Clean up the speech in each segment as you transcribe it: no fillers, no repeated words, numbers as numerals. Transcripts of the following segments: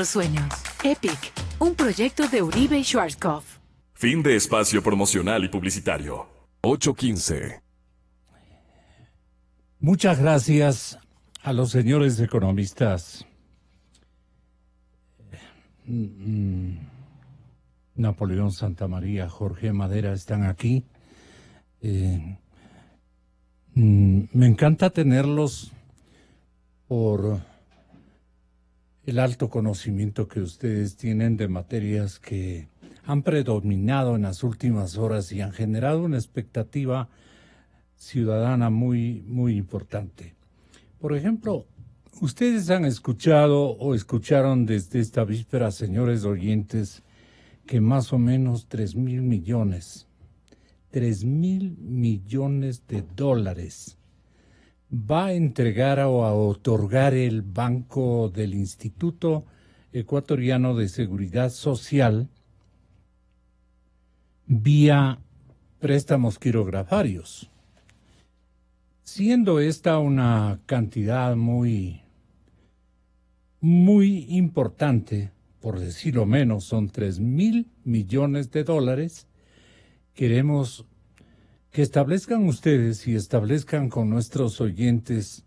nuestros sueños. Epic, un proyecto de Uribe y Schwarzkopf. Fin de espacio promocional y publicitario. 8:15. Muchas gracias a los señores economistas Napoleón Santamaría, Jorge Madera están aquí. Me encanta tenerlos por el alto conocimiento que ustedes tienen de materias que han predominado en las últimas horas y han generado una expectativa ciudadana muy, muy importante. Por ejemplo, ustedes han escuchado o escucharon desde esta víspera, señores oyentes, que más o menos 3,000 millones de dólares va a entregar o a otorgar el Banco del Instituto Ecuatoriano de Seguridad Social vía préstamos quirografarios, siendo esta una cantidad muy importante, por decirlo menos, son 3,000 millones de dólares. Queremos que establezcan ustedes y establezcan con nuestros oyentes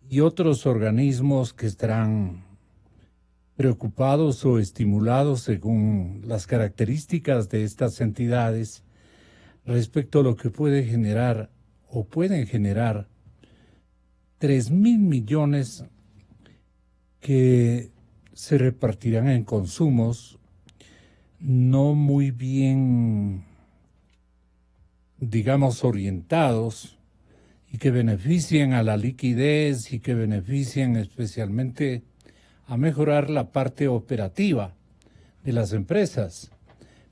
y otros organismos que estarán preocupados o estimulados según las características de estas entidades respecto a lo que puede generar o pueden generar 3,000 millones que se repartirán en consumos no muy bien, digamos, orientados y que beneficien a la liquidez y que beneficien especialmente a mejorar la parte operativa de las empresas,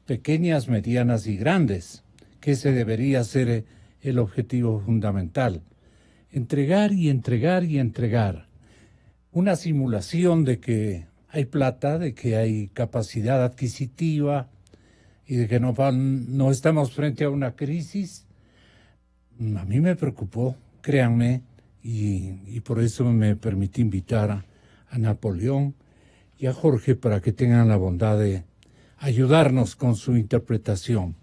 pequeñas, medianas y grandes, que ese debería ser el objetivo fundamental. Entregar y entregar y entregar. Una simulación de que hay plata, de que hay capacidad adquisitiva y de que no estamos frente a una crisis, a mí me preocupó, créanme, y por eso me permití invitar a Napoleón y a Jorge para que tengan la bondad de ayudarnos con su interpretación.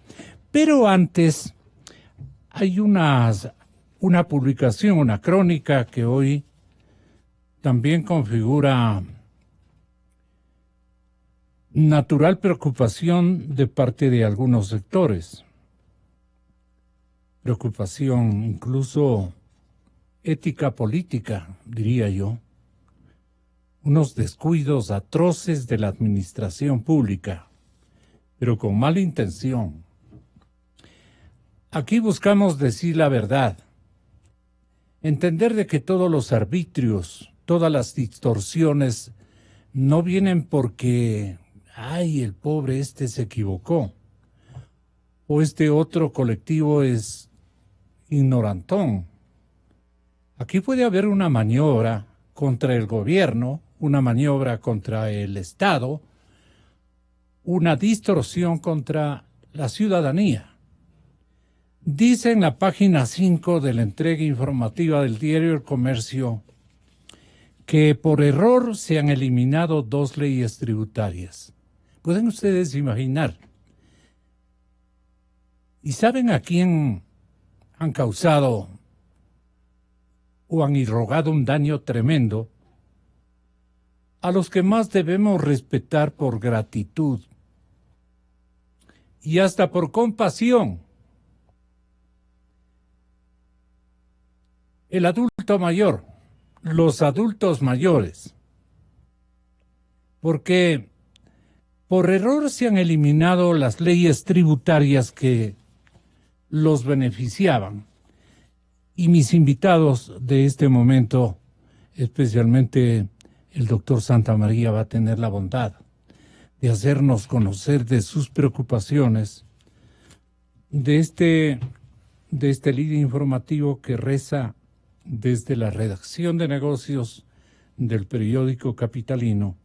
Pero antes hay una publicación, una crónica que hoy también configura natural preocupación de parte de algunos sectores. Preocupación incluso ética política, diría yo. Unos descuidos atroces de la administración pública, pero con mala intención. Aquí buscamos decir la verdad, entender de que todos los arbitrios, todas las distorsiones no vienen porque, ay, el pobre se equivocó, o este otro colectivo es ignorantón. Aquí puede haber una maniobra contra el gobierno, una maniobra contra el Estado, una distorsión contra la ciudadanía. Dice en la página 5 de la entrega informativa del diario El Comercio que por error se han eliminado 2 leyes tributarias. ¿Pueden ustedes imaginar? ¿Y saben a quién han causado o han irrogado un daño tremendo? A los que más debemos respetar por gratitud y hasta por compasión. El adulto mayor, los adultos mayores, porque por error se han eliminado las leyes tributarias que los beneficiaban. Y mis invitados de este momento, especialmente el doctor Santamaría, va a tener la bondad de hacernos conocer de sus preocupaciones, de este líder informativo que reza desde la redacción de negocios del periódico capitalino,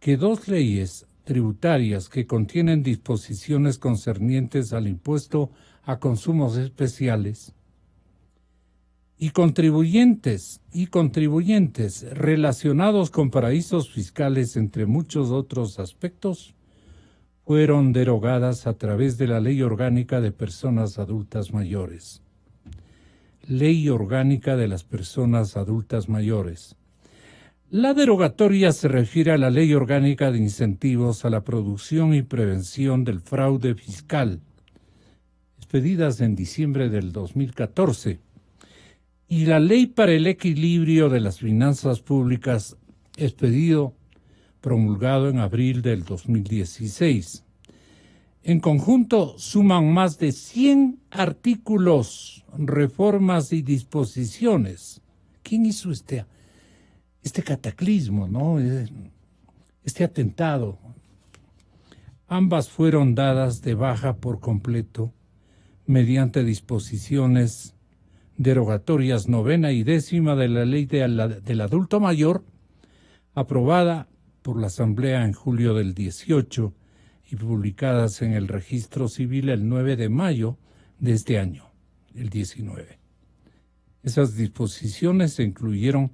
que 2 leyes tributarias que contienen disposiciones concernientes al impuesto a consumos especiales y contribuyentes relacionados con paraísos fiscales, entre muchos otros aspectos, fueron derogadas a través de la Ley Orgánica de Personas Adultas Mayores. Ley Orgánica de las Personas Adultas Mayores. La derogatoria se refiere a la Ley Orgánica de Incentivos a la Producción y Prevención del Fraude Fiscal, expedidas en diciembre del 2014, y la Ley para el Equilibrio de las Finanzas Públicas, promulgado en abril del 2016. En conjunto suman más de 100 artículos, reformas y disposiciones. ¿Quién hizo este cataclismo, no? Este atentado? Ambas fueron dadas de baja por completo mediante disposiciones derogatorias 9ª y 10ª de la Ley del Adulto Mayor, aprobada por la Asamblea en julio del 18 y publicadas en el Registro Civil el 9 de mayo de este año, el 19. Esas disposiciones se incluyeron,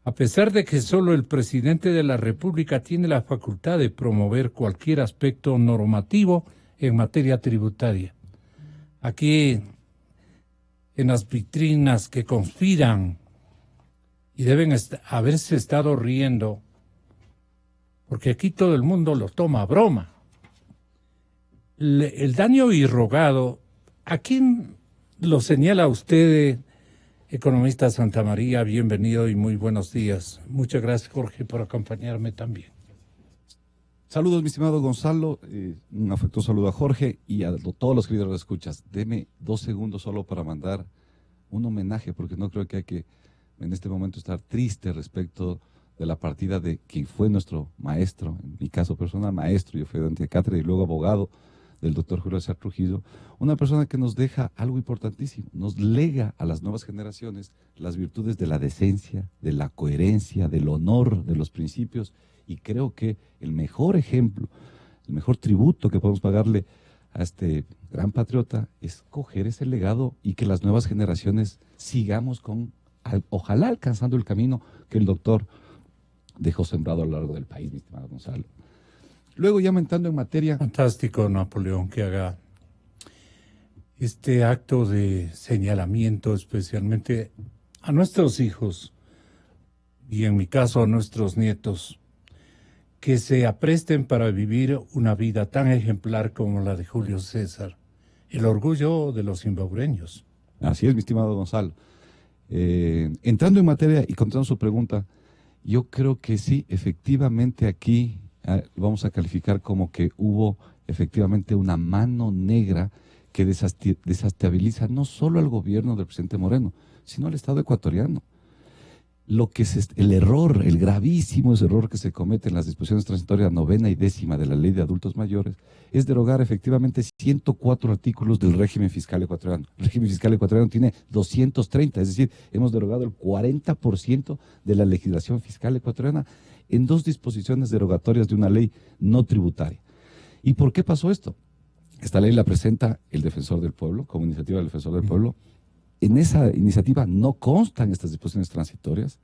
a pesar de que solo el presidente de la República tiene la facultad de promover cualquier aspecto normativo en materia tributaria. Aquí, en las vitrinas que conspiran y deben haberse estado riendo, porque aquí todo el mundo lo toma a broma. El daño irrogado, ¿a quién lo señala usted, economista Santamaría? Bienvenido y muy buenos días. Muchas gracias, Jorge, por acompañarme también. Saludos, mi estimado Gonzalo, un afectuoso saludo a Jorge y a todos los queridos escuchas. Deme 2 segundos solo para mandar un homenaje, porque no creo que hay que en este momento estar triste respecto de la partida de quien fue nuestro maestro, en mi caso personal maestro, yo fui de cátedra y luego abogado del doctor Julio César Trujillo, una persona que nos deja algo importantísimo, nos lega a las nuevas generaciones las virtudes de la decencia, de la coherencia, del honor, de los principios, y creo que el mejor ejemplo, el mejor tributo que podemos pagarle a este gran patriota es coger ese legado y que las nuevas generaciones sigamos ojalá alcanzando el camino que el doctor dejó sembrado a lo largo del país, mi estimado Gonzalo. Luego, ya entrando en materia... Fantástico, Napoleón, que haga este acto de señalamiento, especialmente a nuestros hijos y, en mi caso, a nuestros nietos, que se apresten para vivir una vida tan ejemplar como la de Julio César, el orgullo de los imbaureños. Así es, mi estimado Gonzalo. Entrando en materia y contestando su pregunta, yo creo que sí, efectivamente aquí vamos a calificar como que hubo efectivamente una mano negra que desestabiliza no solo al gobierno del presidente Moreno, sino al Estado ecuatoriano. Lo que el error, el gravísimo error que se comete en las disposiciones transitorias 9ª y 10ª de la Ley de Adultos Mayores es derogar efectivamente 104 artículos del régimen fiscal ecuatoriano. El régimen fiscal ecuatoriano tiene 230, es decir, hemos derogado el 40% de la legislación fiscal ecuatoriana en 2 disposiciones derogatorias de una ley no tributaria. ¿Y por qué pasó esto? Esta ley la presenta el Defensor del Pueblo, como iniciativa del Defensor del Pueblo. En esa iniciativa no constan estas disposiciones transitorias,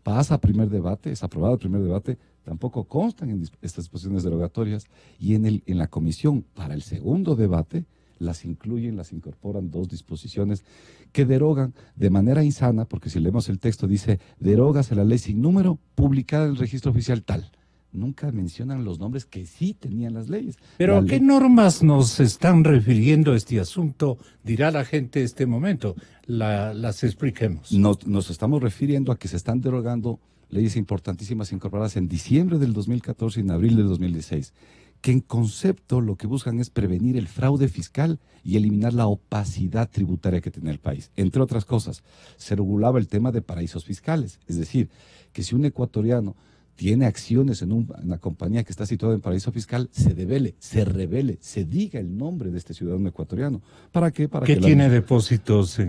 pasa a primer debate, es aprobado el primer debate, tampoco constan en estas disposiciones derogatorias, y en la comisión para el segundo debate las incluyen, las incorporan 2 disposiciones que derogan de manera insana, porque si leemos el texto dice, derógase la ley sin número publicada en el registro oficial tal. Nunca mencionan los nombres que sí tenían las leyes. ¿Pero a qué normas nos están refiriendo este asunto? Dirá la gente en este momento. Las expliquemos. Nos estamos refiriendo a que se están derogando leyes importantísimas incorporadas en diciembre del 2014 y en abril del 2016, que en concepto lo que buscan es prevenir el fraude fiscal y eliminar la opacidad tributaria que tiene el país. Entre otras cosas, se regulaba el tema de paraísos fiscales, es decir, que si un ecuatoriano tiene acciones en una compañía que está situada en paraíso fiscal, se revele, se diga el nombre de este ciudadano ecuatoriano. ¿Para qué? Para que que tiene depósitos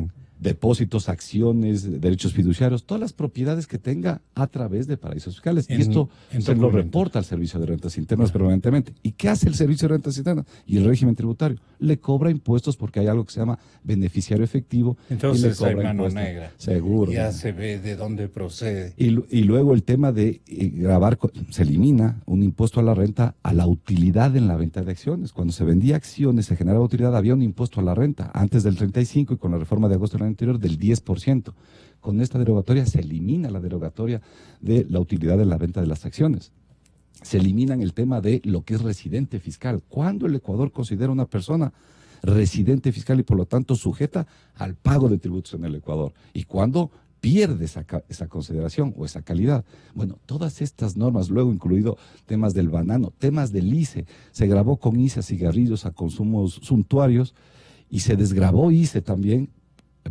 depósitos, acciones, derechos fiduciarios, todas las propiedades que tenga a través de paraísos fiscales. Y esto se lo reporta al Servicio de Rentas Internas permanentemente. ¿Y qué hace el Servicio de Rentas Internas y el régimen tributario? Le cobra impuestos porque hay algo que se llama beneficiario efectivo. Entonces y le cobra hay mano impuestos. negra. Seguro. Ya se ve de dónde procede. Y luego el tema de grabar, se elimina un impuesto a la renta a la utilidad en la venta de acciones. Cuando se vendía acciones, se generaba utilidad, había un impuesto a la renta antes del 35 y con la reforma de agosto del año anterior del 10%. Con esta derogatoria se elimina la derogatoria de la utilidad en la venta de las acciones. Se eliminan el tema de lo que es residente fiscal. ¿Cuándo el Ecuador considera una persona residente fiscal y por lo tanto sujeta al pago de tributos en el Ecuador? ¿Y cuándo pierde esa consideración o esa calidad? Bueno, todas estas normas, luego incluido temas del banano, temas del ICE, se grabó con ICE a cigarrillos, a consumos suntuarios y se desgrabó ICE también,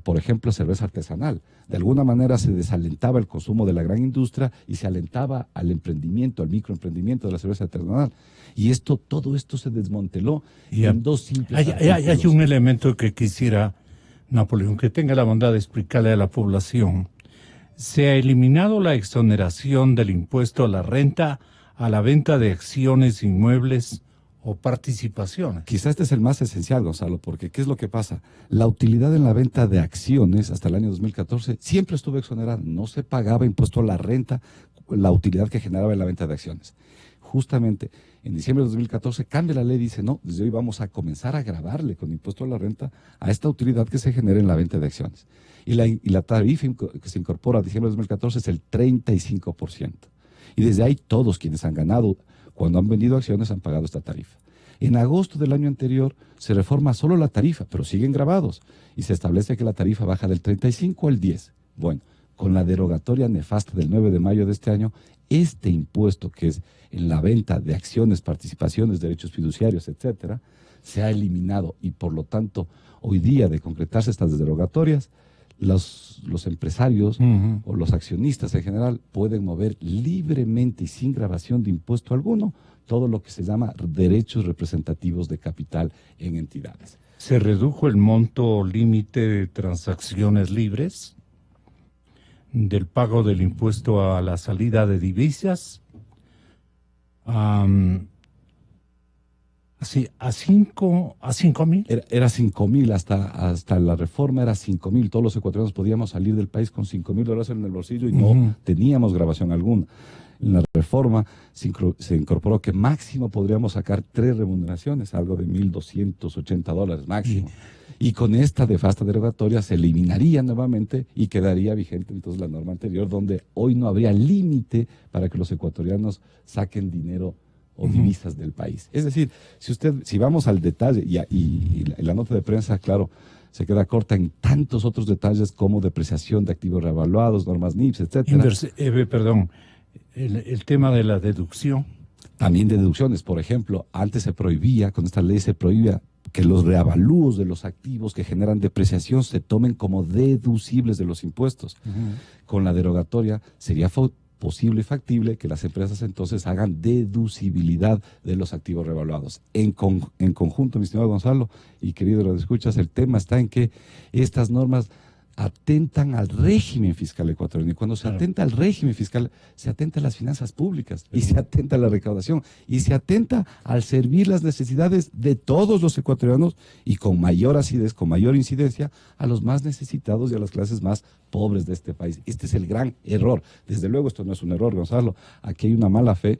por ejemplo, cerveza artesanal. De alguna manera se desalentaba el consumo de la gran industria y se alentaba al emprendimiento, al microemprendimiento de la cerveza artesanal. Y todo esto se desmanteló en dos simples hay un elemento que quisiera, Napoleón, que tenga la bondad de explicarle a la población. Se ha eliminado la exoneración del impuesto a la renta a la venta de acciones, inmuebles o participaciones. Quizás este es el más esencial, Gonzalo, porque ¿qué es lo que pasa? La utilidad en la venta de acciones hasta el año 2014 siempre estuvo exonerada. No se pagaba impuesto a la renta, la utilidad que generaba en la venta de acciones. Justamente en diciembre de 2014 cambia la ley y dice, no, desde hoy vamos a comenzar a grabarle con impuesto a la renta a esta utilidad que se genera en la venta de acciones. Y la tarifa que se incorpora a diciembre de 2014 es el 35%. Y desde ahí todos quienes han ganado cuando han vendido acciones han pagado esta tarifa. En agosto del año anterior se reforma solo la tarifa, pero siguen grabados, y se establece que la tarifa baja del 35 al 10. Bueno, con la derogatoria nefasta del 9 de mayo de este año, este impuesto que es en la venta de acciones, participaciones, derechos fiduciarios, etcétera, se ha eliminado y por lo tanto hoy día de concretarse estas derogatorias, los empresarios o los accionistas en general pueden mover libremente y sin grabación de impuesto alguno todo lo que se llama derechos representativos de capital en entidades. ¿Se redujo el monto límite de transacciones libres del pago del impuesto a la salida de divisas? Así, a 5,000. Era 5,000, hasta la reforma era 5,000. Todos los ecuatorianos podíamos salir del país con $5,000 en el bolsillo y no teníamos grabación alguna. En la reforma se incorporó que máximo podríamos sacar 3 remuneraciones, algo de $1,280 máximo. Y con esta nefasta derogatoria se eliminaría nuevamente y quedaría vigente entonces la norma anterior, donde hoy no habría límite para que los ecuatorianos saquen dinero o divisas del país. Es decir, si vamos al detalle, y la nota de prensa, claro, se queda corta en tantos otros detalles como depreciación de activos revaluados, normas NIPS, etcétera. El tema de la deducción. También de deducciones, por ejemplo, antes se prohibía, con esta ley se prohibía que los reavalúos de los activos que generan depreciación se tomen como deducibles de los impuestos. Con la derogatoria sería posible y factible que las empresas entonces hagan deducibilidad de los activos revaluados. En conjunto, mi estimado Gonzalo y querido radioescuchas, el tema está en que estas normas atentan al régimen fiscal ecuatoriano. Y cuando se atenta al régimen fiscal, se atenta a las finanzas públicas y se atenta a la recaudación y se atenta al servir las necesidades de todos los ecuatorianos y con mayor acidez, con mayor incidencia a los más necesitados y a las clases más pobres de este país. Este es el gran error. Desde luego esto no es un error, Gonzalo. Aquí hay una mala fe.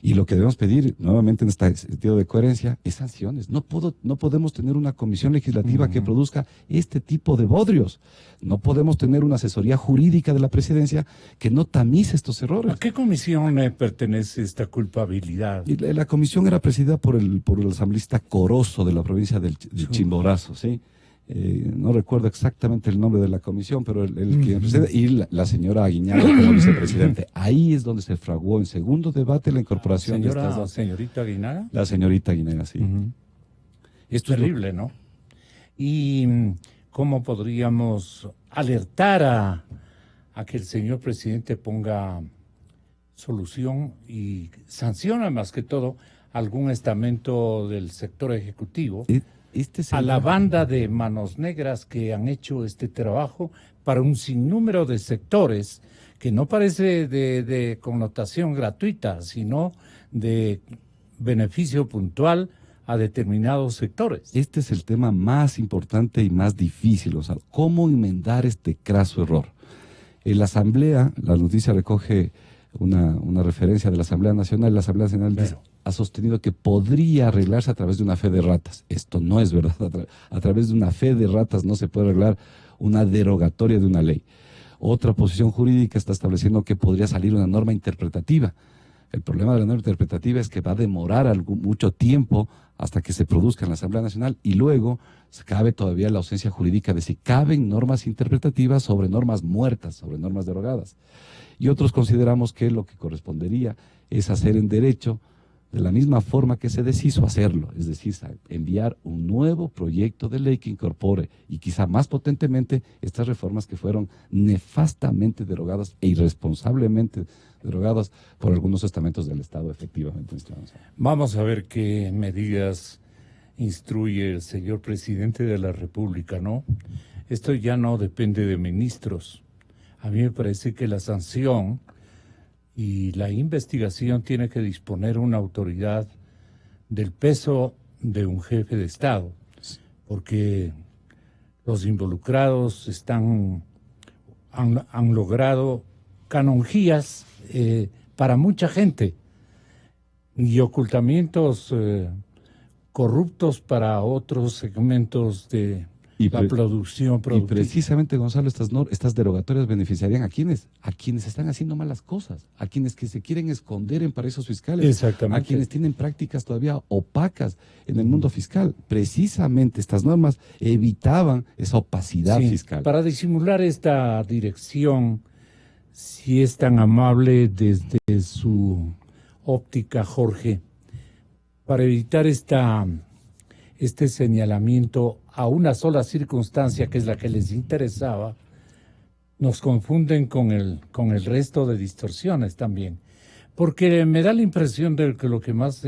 Y lo que debemos pedir, nuevamente en este sentido de coherencia, es sanciones. No podemos tener una comisión legislativa que produzca este tipo de bodrios. No podemos tener una asesoría jurídica de la presidencia que no tamice estos errores. ¿A qué comisión pertenece esta culpabilidad? Y la comisión era presidida por el asambleísta Corozo de la provincia del Chimborazo, ¿sí? No recuerdo exactamente el nombre de la comisión, pero el que preside, y la señora Aguinaga como vicepresidente. Ahí es donde se fraguó en segundo debate la incorporación de estas dos. ¿Señorita Aguinaga? La señorita Aguinaga, sí. Esto es terrible, ¿no? ¿Y cómo podríamos alertar a que el señor presidente ponga solución y sanciona más que todo algún estamento del sector ejecutivo Este es a el la gran- banda de manos negras que han hecho este trabajo para un sinnúmero de sectores que no parece de connotación gratuita, sino de beneficio puntual a determinados sectores. Este es el tema más importante y más difícil, o sea, ¿cómo enmendar este craso error? En la Asamblea, la noticia recoge una referencia de la Asamblea Nacional, la Asamblea Nacional ha sostenido que podría arreglarse a través de una fe de ratas. Esto no es verdad, a través de una fe de ratas no se puede arreglar una derogatoria de una ley. Otra posición jurídica está estableciendo que podría salir una norma interpretativa. El problema de la norma interpretativa es que va a demorar mucho tiempo hasta que se produzca en la Asamblea Nacional y luego cabe todavía la ausencia jurídica de si caben normas interpretativas sobre normas muertas, sobre normas derogadas. Y otros consideramos que lo que correspondería es hacer en derecho de la misma forma que se deshizo hacerlo, es decir, enviar un nuevo proyecto de ley que incorpore y quizá más potentemente estas reformas que fueron nefastamente derogadas e irresponsablemente derogadas por algunos estamentos del Estado, efectivamente. Vamos a ver qué medidas instruye el señor presidente de la República, ¿no? Esto ya no depende de ministros. A mí me parece que la sanción y la investigación tiene que disponer una autoridad del peso de un jefe de Estado, porque los involucrados han logrado canonjías para mucha gente y ocultamientos corruptos para otros segmentos de la producción productiva. Y precisamente, Gonzalo, estas derogatorias beneficiarían a quienes están haciendo malas cosas, a quienes que se quieren esconder en paraísos fiscales, Exactamente. a quienes tienen prácticas todavía opacas en el mundo fiscal. Precisamente estas normas evitaban esa opacidad fiscal. Para disimular esta dirección, si es tan amable desde su óptica, Jorge, para evitar este señalamiento a una sola circunstancia que es la que les interesaba, nos confunden con el resto de distorsiones también. Porque me da la impresión de que lo que más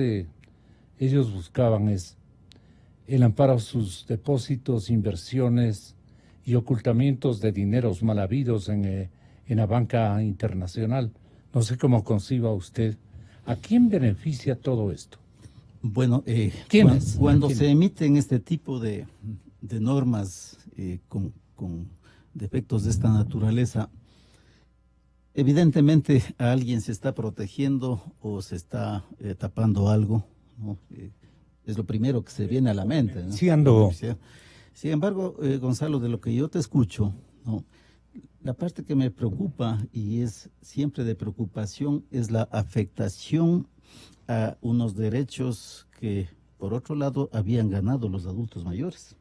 ellos buscaban es el amparo a sus depósitos, inversiones y ocultamientos de dineros mal habidos en la banca internacional. No sé cómo conciba usted. ¿A quién beneficia todo esto? Bueno, ¿Quiénes? cuando ¿Quiénes? se emiten este tipo de normas con defectos de esta naturaleza, evidentemente a alguien se está protegiendo o se está tapando algo, ¿no? Es lo primero que se viene a la mente, ¿no? Sí, ando. Sin embargo, Gonzalo, de lo que yo te escucho, ¿no? La parte que me preocupa y es siempre de preocupación es la afectación a unos derechos que, por otro lado, habían ganado los adultos mayores.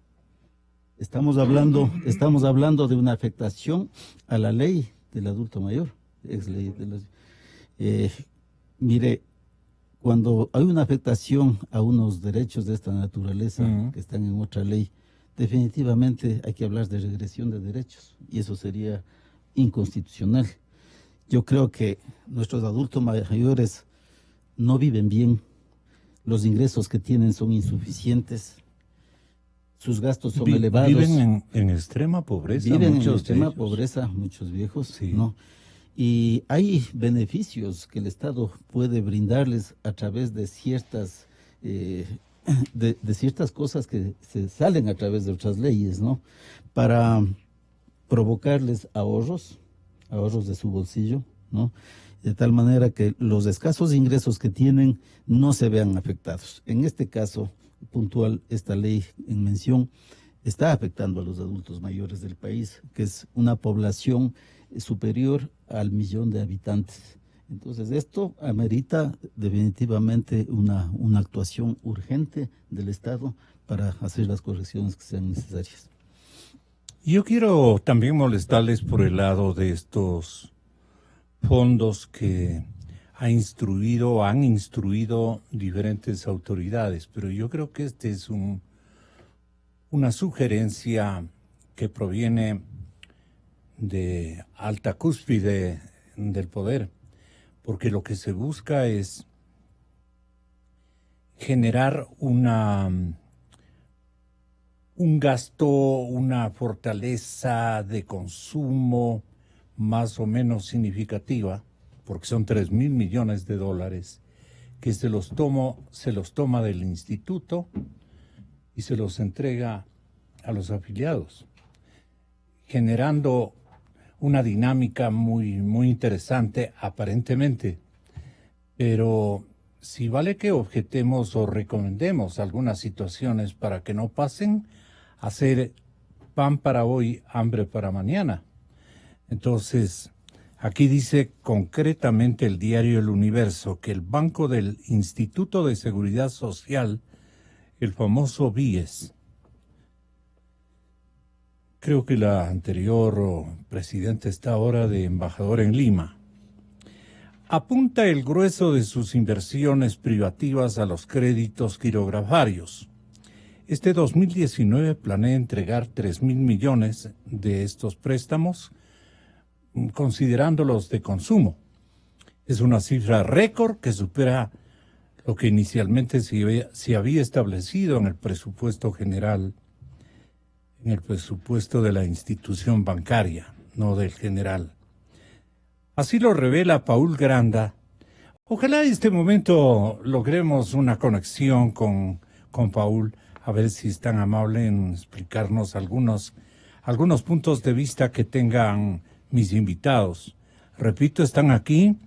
Estamos hablando de una afectación a la ley del adulto mayor, mire, cuando hay una afectación a unos derechos de esta naturaleza que están en otra ley, definitivamente hay que hablar de regresión de derechos y eso sería inconstitucional. Yo creo que nuestros adultos mayores no viven bien, los ingresos que tienen son insuficientes, sus gastos son elevados. Viven en extrema pobreza. Viven en muchos extrema de ellos. pobreza, muchos viejos, Sí. ¿no? Y hay beneficios que el Estado puede brindarles a través de ciertas de ciertas cosas que se salen a través de otras leyes, ¿no? Para provocarles ahorros de su bolsillo, ¿no? De tal manera que los escasos ingresos que tienen no se vean afectados. En este caso puntual, esta ley en mención está afectando a los adultos mayores del país, que es una población superior al 1.000.000 de habitantes. Entonces, esto amerita definitivamente una actuación urgente del Estado para hacer las correcciones que sean necesarias. Yo quiero también molestarles por el lado de estos fondos que han instruido diferentes autoridades, pero yo creo que este es una sugerencia que proviene de alta cúspide del poder, porque lo que se busca es generar un gasto, una fortaleza de consumo más o menos significativa, porque son 3.000 millones de dólares, que se los toma del instituto y se los entrega a los afiliados, generando una dinámica muy interesante aparentemente. Pero si vale que objetemos o recomendemos algunas situaciones para que no pasen a ser pan para hoy, hambre para mañana. Entonces, aquí dice concretamente el diario El Universo que el Banco del Instituto de Seguridad Social, el famoso BIES, creo que la anterior presidenta está ahora de embajador en Lima, apunta el grueso de sus inversiones privativas a los créditos quirografarios. Este 2019 planea entregar 3.000 millones de estos préstamos, considerándolos de consumo. Es una cifra récord que supera lo que inicialmente se había establecido en el presupuesto general, en el presupuesto de la institución bancaria, no del general. Así lo revela Paul Granda. Ojalá en este momento logremos una conexión con Paul, a ver si es tan amable en explicarnos algunos puntos de vista que tengan mis invitados. Repito, están aquí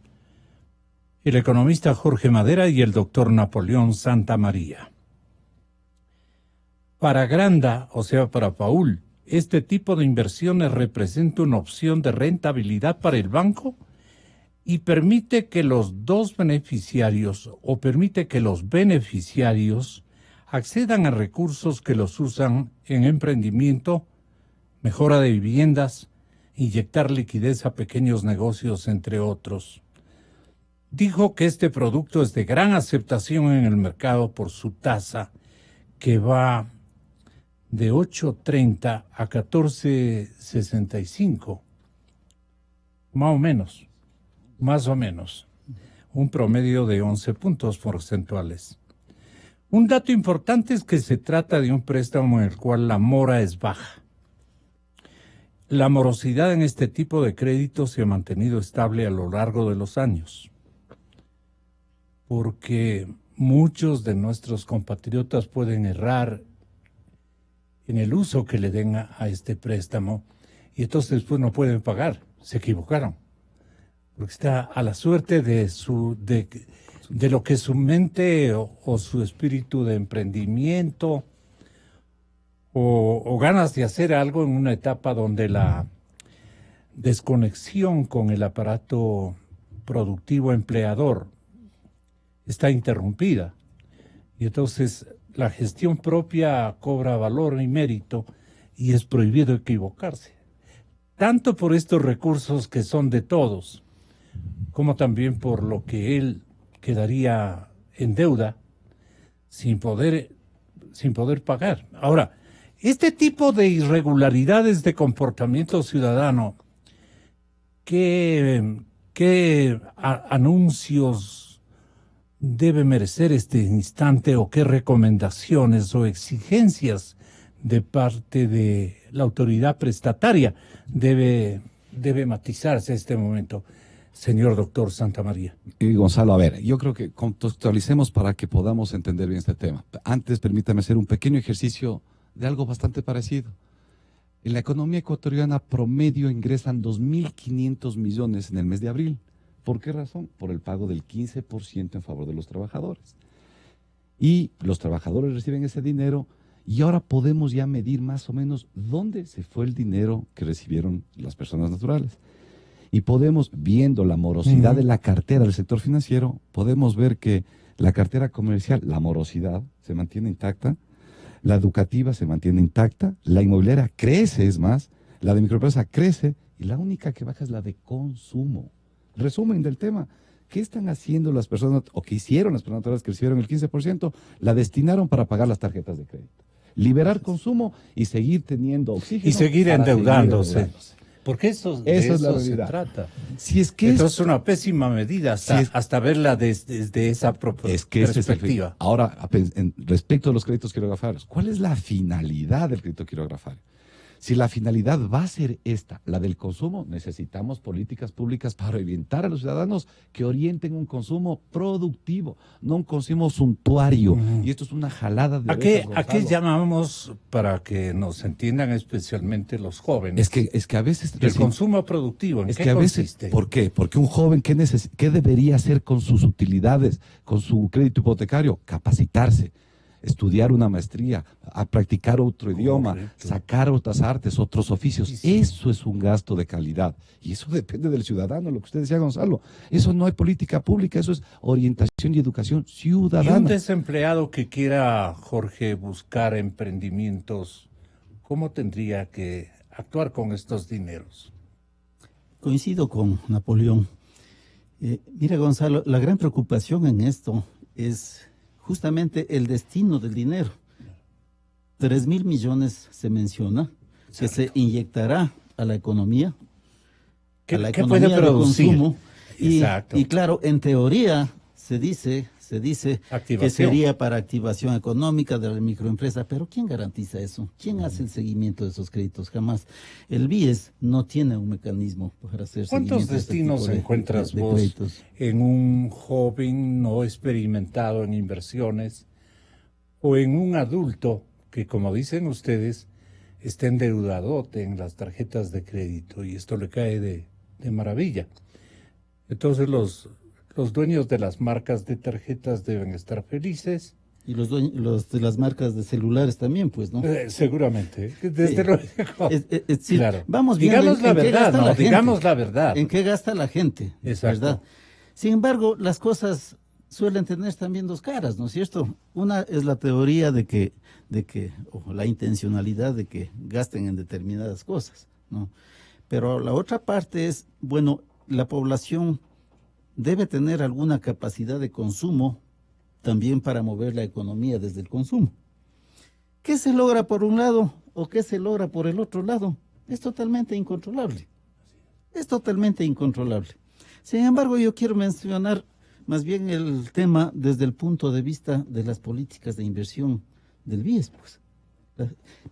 el economista Jorge Madera y el doctor Napoleón Santamaría. Para Granda, o sea, para Paul, ¿este tipo de inversiones representa una opción de rentabilidad para el banco y permite que los beneficiarios accedan a recursos que los usan en emprendimiento, mejora de viviendas, inyectar liquidez a pequeños negocios, entre otros? Dijo que este producto es de gran aceptación en el mercado por su tasa, que va de 8.30 a 14.65, más o menos, un promedio de 11 puntos porcentuales. Un dato importante es que se trata de un préstamo en el cual la mora es baja. La morosidad en este tipo de créditos se ha mantenido estable a lo largo de los años, porque muchos de nuestros compatriotas pueden errar en el uso que le den a este préstamo y entonces después no pueden pagar, se equivocaron, porque está a la suerte de lo que su mente o su espíritu de emprendimiento o ganas de hacer algo en una etapa donde la desconexión con el aparato productivo empleador está interrumpida. Y entonces la gestión propia cobra valor y mérito y es prohibido equivocarse. Tanto por estos recursos que son de todos, como también por lo que él quedaría en deuda sin poder pagar. Ahora, este tipo de irregularidades de comportamiento ciudadano, ¿qué anuncios debe merecer este instante o qué recomendaciones o exigencias de parte de la autoridad prestataria debe matizarse este momento? Señor doctor Santamaría. Y Gonzalo, a ver, yo creo que contextualicemos para que podamos entender bien este tema. Antes, permítame hacer un pequeño ejercicio de algo bastante parecido. En la economía ecuatoriana promedio ingresan 2.500 millones en el mes de abril. ¿Por qué razón? Por el pago del 15% en favor de los trabajadores. Y los trabajadores reciben ese dinero y ahora podemos ya medir más o menos dónde se fue el dinero que recibieron las personas naturales. Y podemos, viendo la morosidad de la cartera del sector financiero, podemos ver que la cartera comercial, la morosidad se mantiene intacta, la educativa se mantiene intacta, la inmobiliaria crece, es más, la de microempresa crece y la única que baja es la de consumo. Resumen del tema, ¿qué están haciendo las personas, o qué hicieron las personas naturales que recibieron el 15%? La destinaron para pagar las tarjetas de crédito. Liberar consumo y seguir teniendo oxígeno. Y seguir endeudándose. Porque de Esa es la eso se realidad. trata. Si es que Entonces es una pésima medida hasta verla desde esa es que ese es el fin. perspectiva. Ahora, respecto a los créditos quirografarios, ¿cuál es la finalidad del crédito quirografario? Si la finalidad va a ser esta, la del consumo, necesitamos políticas públicas para orientar a los ciudadanos que orienten un consumo productivo, no un consumo suntuario. Y esto es una jalada de orejas, ¿A qué Gonzalo. llamamos, para que nos entiendan especialmente los jóvenes? Es que a veces... El consumo productivo, ¿en Es qué que a veces, consiste? ¿por qué? Porque un joven, ¿qué debería hacer con sus utilidades, con su crédito hipotecario? Capacitarse, estudiar una maestría, a practicar otro idioma, Correcto. sacar otras artes, otros oficios. Sí, sí. Eso es un gasto de calidad. Y eso depende del ciudadano, lo que usted decía, Gonzalo. Eso no hay política pública, eso es orientación y educación Y un ciudadana. desempleado que quiera, Jorge, buscar emprendimientos, ¿cómo tendría que actuar con estos dineros? Coincido con Napoleón. Mira, Gonzalo, la gran preocupación en esto es justamente el destino del dinero. 3.000 millones se menciona que se inyectará a la economía, ¿Qué a la puede economía de producir? consumo. Exacto. Y claro, en teoría se dice que Activación. sería para activación económica de la microempresa, pero ¿quién garantiza eso? ¿Quién hace el seguimiento de esos créditos? Jamás. El BIES no tiene un mecanismo para hacer ¿Cuántos seguimiento de este destinos tipo de- encuentras de vos créditos. en un joven no experimentado en inversiones o en un adulto que, como dicen ustedes, está endeudadote en las tarjetas de crédito y esto le cae de maravilla? Entonces los dueños de las marcas de tarjetas deben estar felices. Y los de las marcas de celulares también, pues, ¿no? Seguramente, desde Sí. luego. Es decir, Claro. vamos viendo Digamos la en qué verdad, gasta ¿no? la gente. Digamos la verdad. ¿En qué gasta la gente? Exacto. ¿Verdad? Sin embargo, las cosas suelen tener también dos caras, ¿no es cierto? Una es la teoría o la intencionalidad de que gasten en determinadas cosas, ¿no? Pero la otra parte es, bueno, la población debe tener alguna capacidad de consumo también para mover la economía desde el consumo. ¿Qué se logra por un lado o qué se logra por el otro lado? Es totalmente incontrolable. Es totalmente incontrolable. Sin embargo, yo quiero mencionar más bien el tema desde el punto de vista de las políticas de inversión del BIES, pues.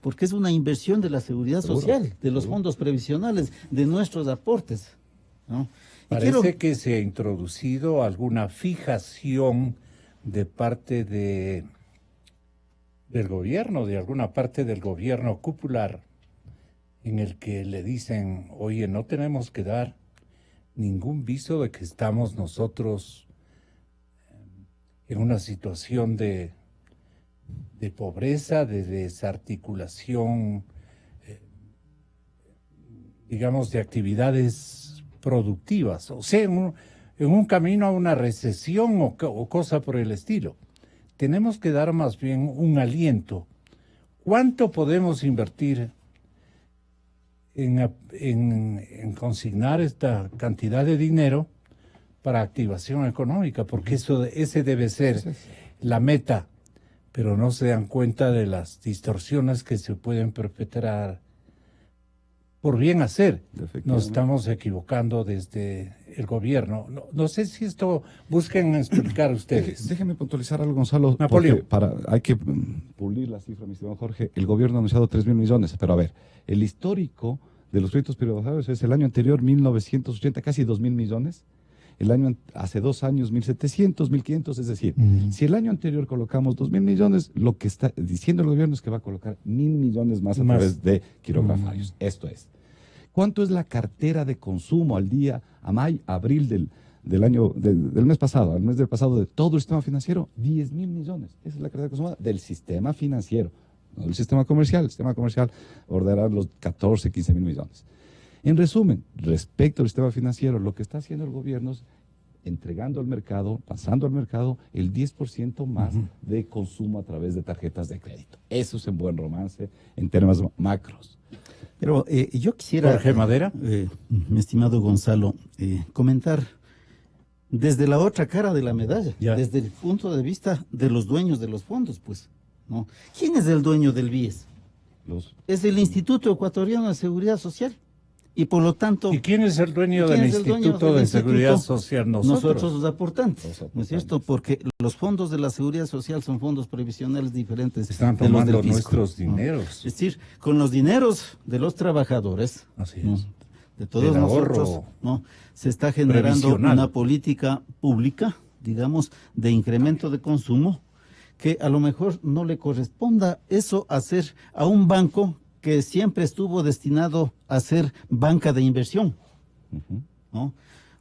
Porque es una inversión de la seguridad social, de los fondos previsionales, de nuestros aportes, ¿no? Y Parece que se ha introducido alguna fijación de parte del gobierno, de alguna parte del gobierno cupular, en el que le dicen, oye, no tenemos que dar ningún viso de que estamos nosotros en una situación de pobreza, de desarticulación, digamos, de actividades productivas, o sea, en un camino a una recesión o cosa por el estilo. Tenemos que dar más bien un aliento. ¿Cuánto podemos invertir en consignar esta cantidad de dinero para activación económica? Porque ese debe ser la meta, pero no se dan cuenta de las distorsiones que se pueden perpetrar por bien hacer. Nos estamos equivocando desde el gobierno. No sé si esto busquen explicar ustedes. Déjeme puntualizar algo, Gonzalo. Napoleón. Hay que pulir la cifra, mi estimado Jorge. El gobierno ha anunciado 3.000 millones, pero a ver, el histórico de los créditos privatizados es el año anterior, 1980, casi 2.000 millones. El año hace 2 años, 1.700, 1.500, es decir, si el año anterior colocamos 2.000 millones, lo que está diciendo el gobierno es que va a colocar 1.000 millones más a través de quirografarios. Esto es. ¿Cuánto es la cartera de consumo al día, abril del mes pasado, al mes del pasado de todo el sistema financiero? 10.000 millones. Esa es la cartera de consumo del sistema financiero, no del sistema comercial. El sistema comercial ordenará los 14, 15.000 millones. En resumen, respecto al sistema financiero, lo que está haciendo el gobierno es entregando al mercado, pasando al mercado, el 10% más de consumo a través de tarjetas de crédito. Eso es en buen romance, en términos macros. Pero yo quisiera, Jorge Madera. Mi estimado Gonzalo, comentar desde la otra cara de la medalla, desde el punto de vista de los dueños de los fondos, pues, ¿no? ¿Quién es el dueño del BIES? Es el Instituto Ecuatoriano de Seguridad Social. Y por lo tanto... ¿Y quién es el dueño ¿quién del es el dueño Instituto del de Seguridad instituto? Social? Nosotros los aportantes, Los ¿no es cierto? Porque los fondos de la Seguridad Social son fondos previsionales diferentes Están de los del tomando fisco, nuestros ¿no? dineros. Es decir, con los dineros de los trabajadores, Así ¿no? es. De todos Del ahorro nosotros, ¿no? Se está generando previsional. una política pública, digamos, de incremento de consumo, que a lo mejor no le corresponda eso hacer a un banco que siempre estuvo destinado a ser banca de inversión, ¿no?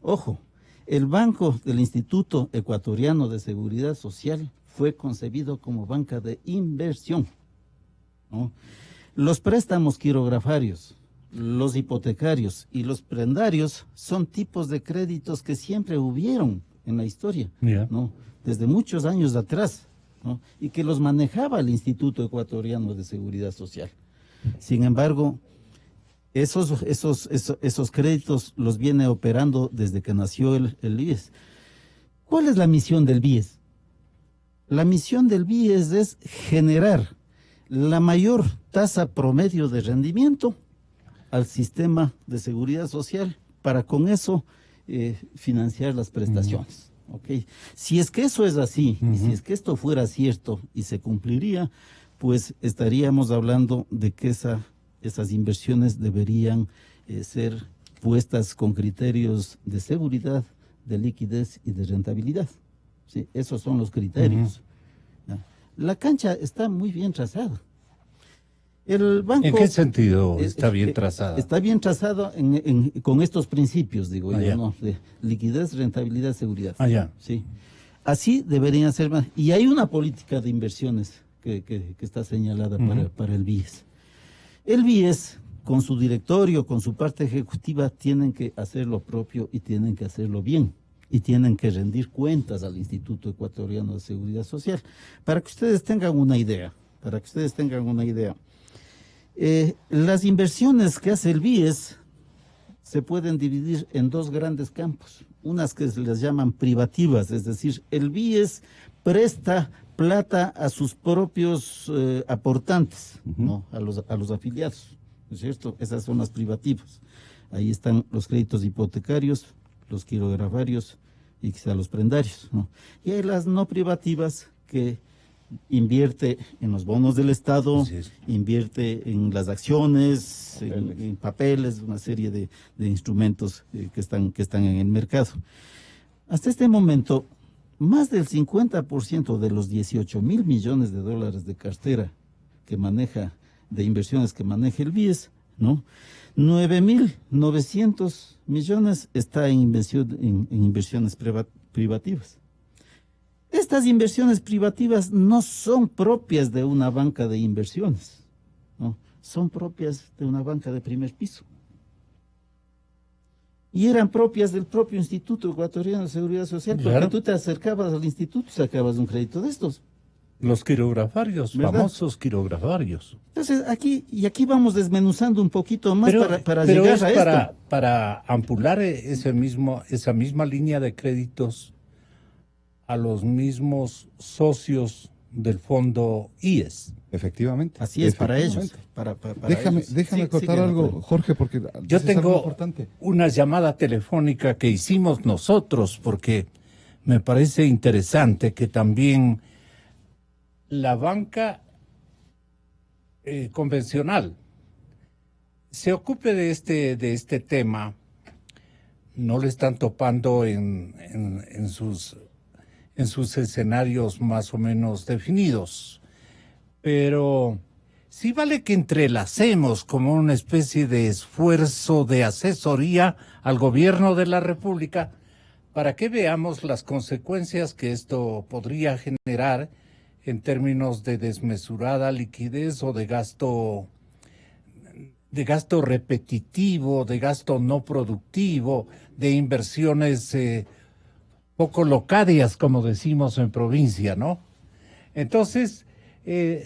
Ojo, el banco del Instituto Ecuatoriano de Seguridad Social fue concebido como banca de inversión, ¿no? Los préstamos quirografarios, los hipotecarios y los prendarios son tipos de créditos que siempre hubieron en la historia, Ya. ¿no? Desde muchos años atrás, ¿no? Y que los manejaba el Instituto Ecuatoriano de Seguridad Social. Sin embargo, esos créditos los viene operando desde que nació el BIES. ¿Cuál es la misión del BIES? La misión del BIES es generar la mayor tasa promedio de rendimiento al sistema de seguridad social para con eso financiar las prestaciones. ¿Okay? Si es que eso es así, y si es que esto fuera cierto y se cumpliría, pues estaríamos hablando de que esas inversiones deberían ser puestas con criterios de seguridad, de liquidez y de rentabilidad. ¿Sí? Esos son los criterios. ¿Ya? La cancha está muy bien trazada. El banco, ¿En qué sentido está bien trazada? Está bien trazado con estos principios, digo yo, ya. ¿no? De liquidez, rentabilidad, seguridad. Ya. Sí. Así deberían ser más. Y hay una política de inversiones que está señalada para el BIES. El BIES, con su directorio, con su parte ejecutiva, tienen que hacer lo propio y tienen que hacerlo bien. Y tienen que rendir cuentas al Instituto Ecuatoriano de Seguridad Social. Para que ustedes tengan una idea, las inversiones que hace el BIES se pueden dividir en dos grandes campos. Unas que se les llaman privativas, es decir, el BIES presta plata a sus propios aportantes, ¿no? A los afiliados, ¿no es cierto? Esas son las privativas. Ahí están los créditos hipotecarios, los quirografarios y quizá los prendarios, ¿no? Y hay las no privativas que invierte en los bonos del Estado, invierte en las acciones, en papeles, una serie de instrumentos que están en el mercado. Hasta este momento, más del 50% de los 18.000 millones de dólares de cartera de inversiones que maneja el BIES, ¿no? 9.900 millones está en inversiones privativas. Estas inversiones privativas no son propias de una banca de inversiones, ¿no? Son propias de una banca de primer piso. Y eran propias del propio Instituto Ecuatoriano de Seguridad Social, porque tú te acercabas al instituto y sacabas un crédito de estos. Los quirografarios, ¿verdad? Famosos quirografarios. Entonces, aquí vamos desmenuzando un poquito más para llegar a esto. Para ampular esa misma línea de créditos a los mismos socios del fondo IES. Efectivamente. Así es, para ellos. Para déjame contar algo, Jorge, porque yo tengo importante. una llamada telefónica que hicimos nosotros porque me parece interesante que también la banca convencional se ocupe de este tema. No le están topando en sus escenarios más o menos definidos. Pero sí vale que entrelacemos como una especie de esfuerzo de asesoría al gobierno de la República para que veamos las consecuencias que esto podría generar en términos de desmesurada liquidez o de gasto repetitivo, de gasto no productivo, de inversiones poco locarias, como decimos en provincia, ¿no? Entonces,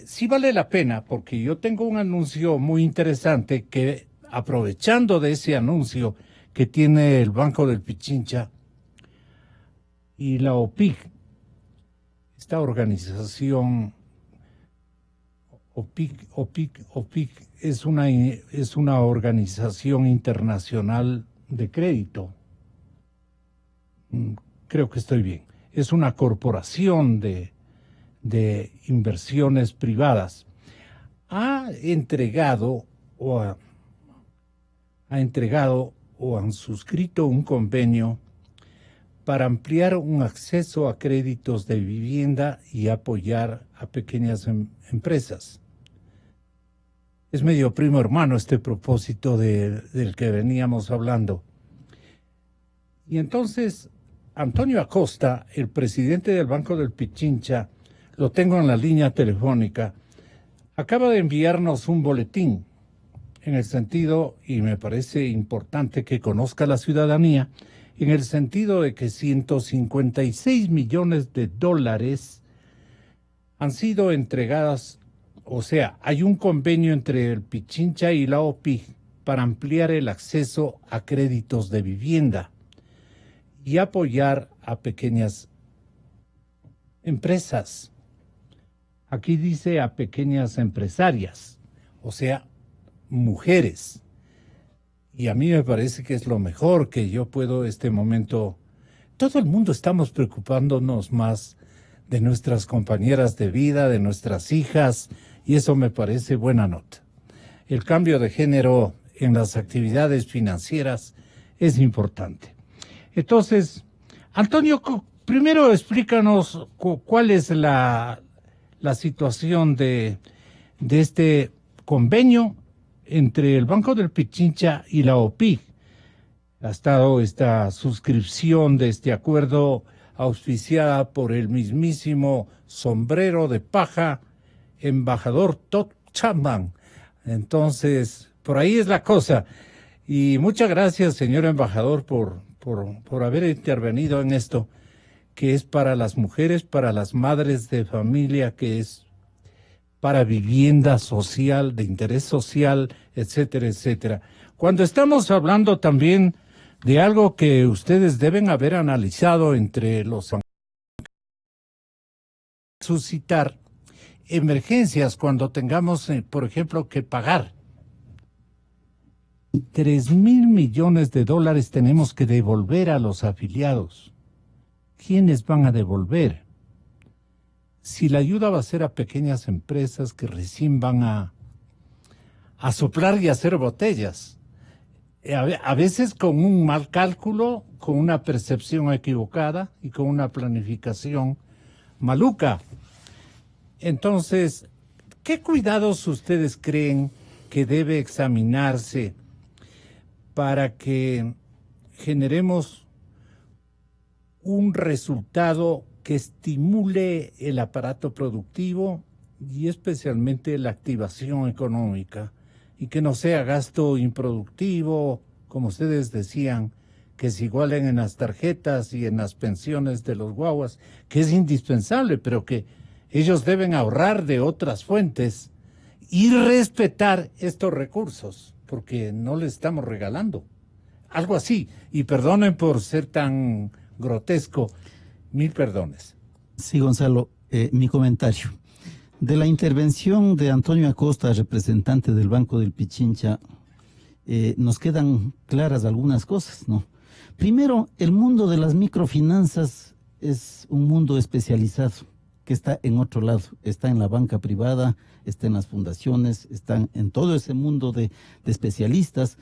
sí vale la pena, porque yo tengo un anuncio muy interesante que, aprovechando de ese anuncio que tiene el Banco del Pichincha y la OPIC, esta organización OPIC es una organización internacional de crédito. Creo que estoy bien. Es una corporación de inversiones privadas. Ha entregado o han suscrito un convenio para ampliar un acceso a créditos de vivienda y apoyar a pequeñas empresas. Es medio primo hermano este propósito del que veníamos hablando. Y entonces, Antonio Acosta, el presidente del Banco del Pichincha, lo tengo en la línea telefónica, acaba de enviarnos un boletín en el sentido, y me parece importante que conozca la ciudadanía, en el sentido de que 156 millones de dólares han sido entregadas, o sea, hay un convenio entre el Pichincha y la OPIC para ampliar el acceso a créditos de vivienda y apoyar a pequeñas empresas. Aquí dice a pequeñas empresarias, o sea, mujeres. Y a mí me parece que es lo mejor que yo puedo este momento. Todo el mundo estamos preocupándonos más de nuestras compañeras de vida, de nuestras hijas, y eso me parece buena nota. El cambio de género en las actividades financieras es importante. Entonces, Antonio, primero explícanos cuál es la situación de este convenio entre el Banco del Pichincha y la OPIC. Ha estado esta suscripción de este acuerdo auspiciada por el mismísimo sombrero de paja, embajador Todd Chapman. Entonces, por ahí es la cosa. Y muchas gracias, señor embajador, por haber intervenido en esto, que es para las mujeres, para las madres de familia, que es para vivienda social, de interés social, etcétera, etcétera. Cuando estamos hablando también de algo que ustedes deben haber analizado entre los suscitar emergencias cuando tengamos, por ejemplo, que pagar 3,000 millones de dólares tenemos que devolver a los afiliados. ¿Quiénes van a devolver? Si la ayuda va a ser a pequeñas empresas que recién van a soplar y hacer botellas, a veces con un mal cálculo, con una percepción equivocada y con una planificación maluca. Entonces, ¿qué cuidados ustedes creen que debe examinarse para que generemos un resultado que estimule el aparato productivo y especialmente la activación económica y que no sea gasto improductivo, como ustedes decían, que se igualen en las tarjetas y en las pensiones de los guaguas, que es indispensable, pero que ellos deben ahorrar de otras fuentes y respetar estos recursos, porque no les estamos regalando. Algo así. Y perdonen por ser tan grotesco. 1000 perdones. Sí, Gonzalo, mi comentario. De la intervención de Antonio Acosta, representante del Banco del Pichincha, nos quedan claras algunas cosas, ¿no? Primero, el mundo de las microfinanzas es un mundo especializado que está en otro lado, está en la banca privada, está en las fundaciones, están en todo ese mundo de especialistas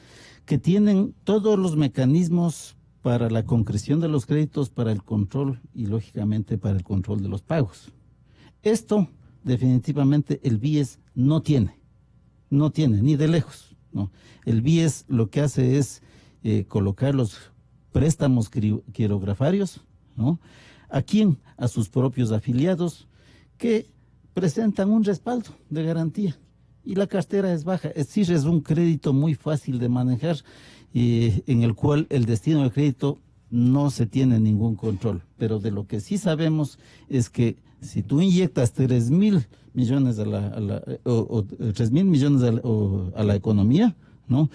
que tienen todos los mecanismos para la concreción de los créditos, para el control y lógicamente para el control de los pagos. Esto definitivamente el BIES no tiene ni de lejos, ¿no? El BIES lo que hace es colocar los préstamos quirografarios, ¿no? ¿A quién? A sus propios afiliados que presentan un respaldo de garantía y la cartera es baja. Es decir, es un crédito muy fácil de manejar en el cual el destino del crédito no se tiene ningún control. Pero de lo que sí sabemos es que si tú inyectas 3,000 millones a la economía, ¿no?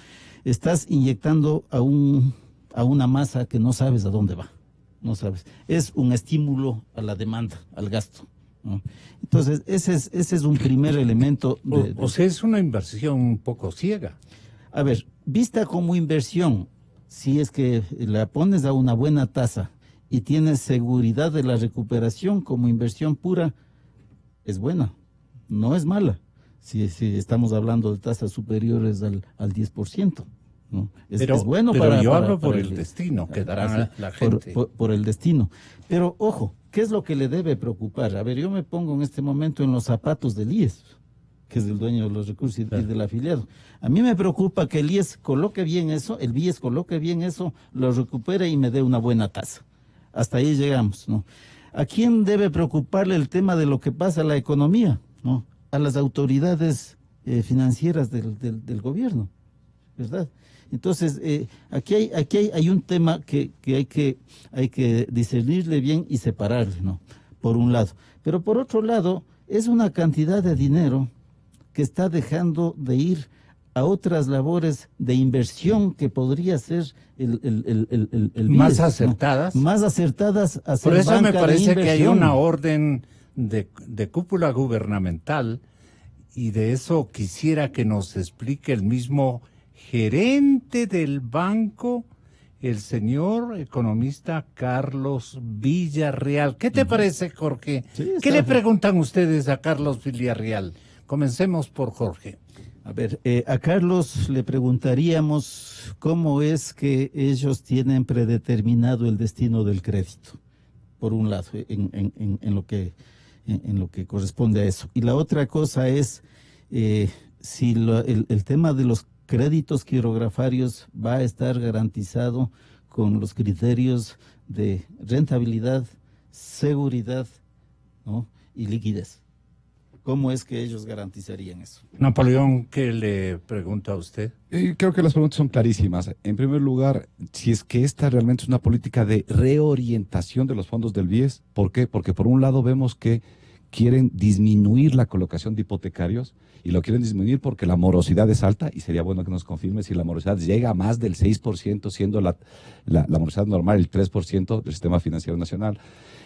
Estás inyectando a una masa que no sabes a dónde va. No sabes. Es un estímulo a la demanda, al gasto, ¿no? Entonces, ese es un primer elemento. O sea, es una inversión un poco ciega. A ver, vista como inversión, si es que la pones a una buena tasa y tienes seguridad de la recuperación como inversión pura, es buena, no es mala. Si estamos hablando de tasas superiores al 10%. ¿No? Es bueno pero yo para hablo por el destino que dará la gente. Por el destino. Pero ojo, ¿qué es lo que le debe preocupar? A ver, yo me pongo en este momento en los zapatos del IES, que es el dueño de los recursos y del afiliado. A mí me preocupa que el IES coloque bien eso, el BIES coloque bien eso, lo recupere y me dé una buena tasa. Hasta ahí llegamos, ¿no? ¿A quién debe preocuparle el tema de lo que pasa a la economía? ¿No? A las autoridades financieras del gobierno, ¿verdad? Entonces, aquí hay un tema que hay que discernirle bien y separarle, ¿no? Por un lado. Pero por otro lado, es una cantidad de dinero que está dejando de ir a otras labores de inversión que podría ser el más BIES, acertadas. ¿no? Más acertadas a ser Por eso me banca parece de que hay inversión. una orden de cúpula gubernamental, y de eso quisiera que nos explique el mismo gerente del banco, el señor economista Carlos Villarreal. ¿Qué te parece, Jorge? Sí, ¿Qué le preguntan ustedes a Carlos Villarreal? Comencemos por Jorge. A ver, a Carlos le preguntaríamos cómo es que ellos tienen predeterminado el destino del crédito, por un lado, en lo que corresponde a eso. Y la otra cosa es si el tema de los créditos quirografarios va a estar garantizado con los criterios de rentabilidad, seguridad, ¿no? y liquidez. ¿Cómo es que ellos garantizarían eso? Napoleón, ¿qué le pregunta a usted? Creo que las preguntas son clarísimas. En primer lugar, si es que esta realmente es una política de reorientación de los fondos del BIES. ¿Por qué? Porque por un lado vemos que quieren disminuir la colocación de hipotecarios, y lo quieren disminuir porque la morosidad es alta, y sería bueno que nos confirme si la morosidad llega a más del 6%, siendo la morosidad normal el 3% del sistema financiero nacional.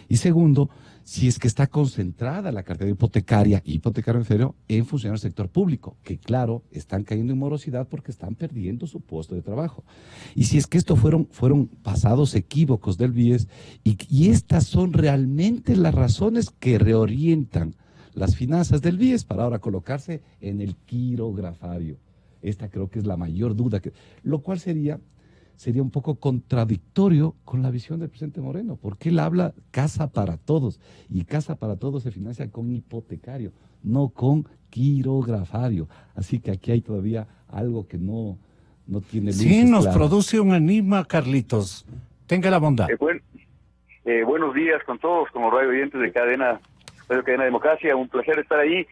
Y segundo, si es que está concentrada la cartera hipotecaria y hipotecario inferior en funcionarios del sector público, que claro, están cayendo en morosidad porque están perdiendo su puesto de trabajo. Y si es que esto fueron pasados equívocos del BIES, y estas son realmente las razones que reorientan las finanzas del BIES para ahora colocarse en el quirografario. Esta creo que es la mayor duda, lo cual sería un poco contradictorio con la visión del presidente Moreno, porque él habla casa para todos, y casa para todos se financia con hipotecario, no con quirografario. Así que aquí hay todavía algo que no tiene luces Sí, nos claras. produce un enigma, Carlitos. Tenga la bondad. Buenos días con todos, como radio oyentes de Radio Cadena Democracia. Un placer estar ahí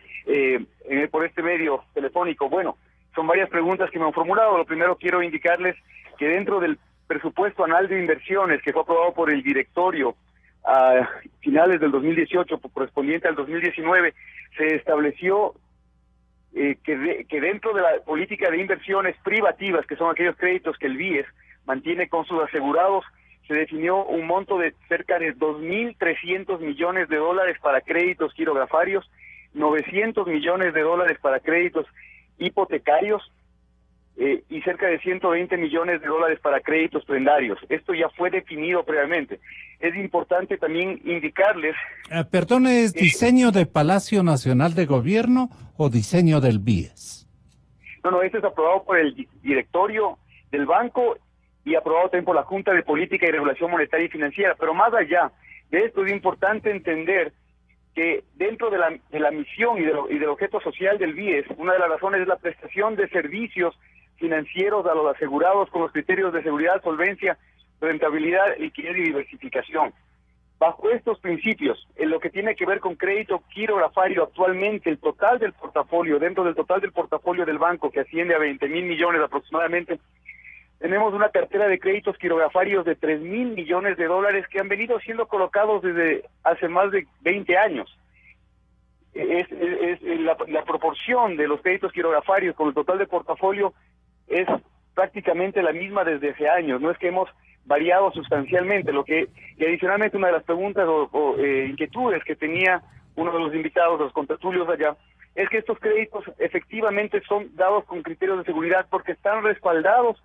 por este medio telefónico. Bueno, son varias preguntas que me han formulado. Lo primero, quiero indicarles que dentro del presupuesto anual de inversiones que fue aprobado por el directorio a finales del 2018, correspondiente al 2019, se estableció que dentro de la política de inversiones privativas, que son aquellos créditos que el BIES mantiene con sus asegurados, se definió un monto de cerca de 2.300 millones de dólares para créditos quirografarios, 900 millones de dólares para créditos hipotecarios y cerca de 120 millones de dólares para créditos prendarios. Esto ya fue definido previamente. Es importante también indicarles... Perdone, ¿es diseño de Palacio Nacional de Gobierno o diseño del BIES? No, esto es aprobado por el directorio del banco y aprobado también por la Junta de Política y Regulación Monetaria y Financiera. Pero más allá de esto, es importante entender que dentro de la misión y del objeto social del BIES, una de las razones es la prestación de servicios financieros a los asegurados con los criterios de seguridad, solvencia, rentabilidad, liquidez y diversificación. Bajo estos principios, en lo que tiene que ver con crédito quirografario, actualmente el total del portafolio, dentro del total del portafolio del banco, que asciende a 20.000 millones aproximadamente, tenemos una cartera de créditos quirografarios de 3.000 millones de dólares que han venido siendo colocados desde hace más de 20 años. La proporción de los créditos quirografarios con el total del portafolio es prácticamente la misma desde hace años. No es que hemos variado sustancialmente. Y adicionalmente, una de las preguntas o inquietudes que tenía uno de los invitados, los contertulios allá, es que estos créditos efectivamente son dados con criterios de seguridad porque están respaldados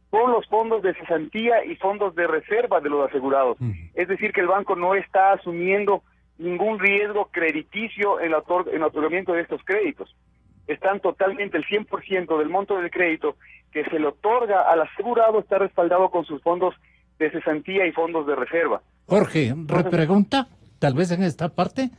por los fondos de cesantía y fondos de reserva de los asegurados. Es decir, que el banco no está asumiendo ningún riesgo crediticio en el otorgamiento de estos créditos. Están totalmente, el 100% del monto del crédito que se le otorga al asegurado está respaldado con sus fondos de cesantía y fondos de reserva. Jorge, repregunta, tal vez en esta parte.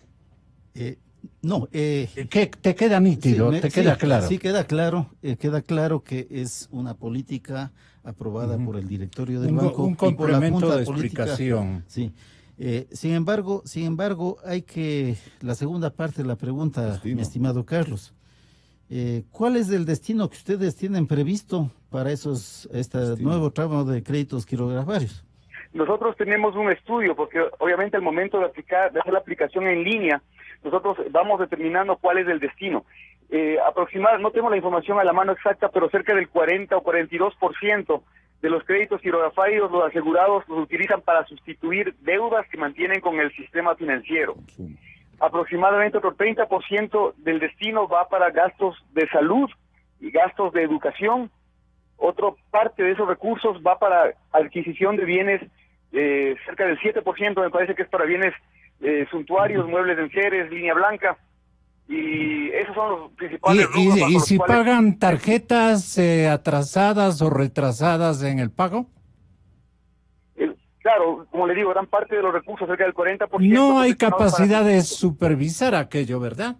No. ¿Qué te queda nítido? ¿Te queda claro? Sí, queda claro que es una política aprobada por el directorio del banco. Un y por la complemento Junta de Política. explicación. Sí. Sin embargo, la segunda parte de la pregunta, mi estimado Carlos. ¿Cuál es el destino que ustedes tienen previsto para este nuevo tramo de créditos quirografarios? Nosotros tenemos un estudio, porque obviamente al momento de hacer la aplicación en línea, nosotros vamos determinando cuál es el destino. Aproximadamente, no tengo la información a la mano exacta, pero cerca del 40 o 42% de los créditos quirografarios, los asegurados los utilizan para sustituir deudas que mantienen con el sistema financiero. Aproximadamente otro 30% del destino va para gastos de salud y gastos de educación. Otra parte de esos recursos va para adquisición de bienes, cerca del 7% me parece que es para bienes suntuarios, muebles de enseres, línea blanca, y esos son los principales rubros bajo ¿Y los si cuales pagan tarjetas atrasadas o retrasadas en el pago? Claro, como le digo, gran parte de los recursos, cerca del 40%. No hay destinados capacidad para... de supervisar aquello, ¿verdad?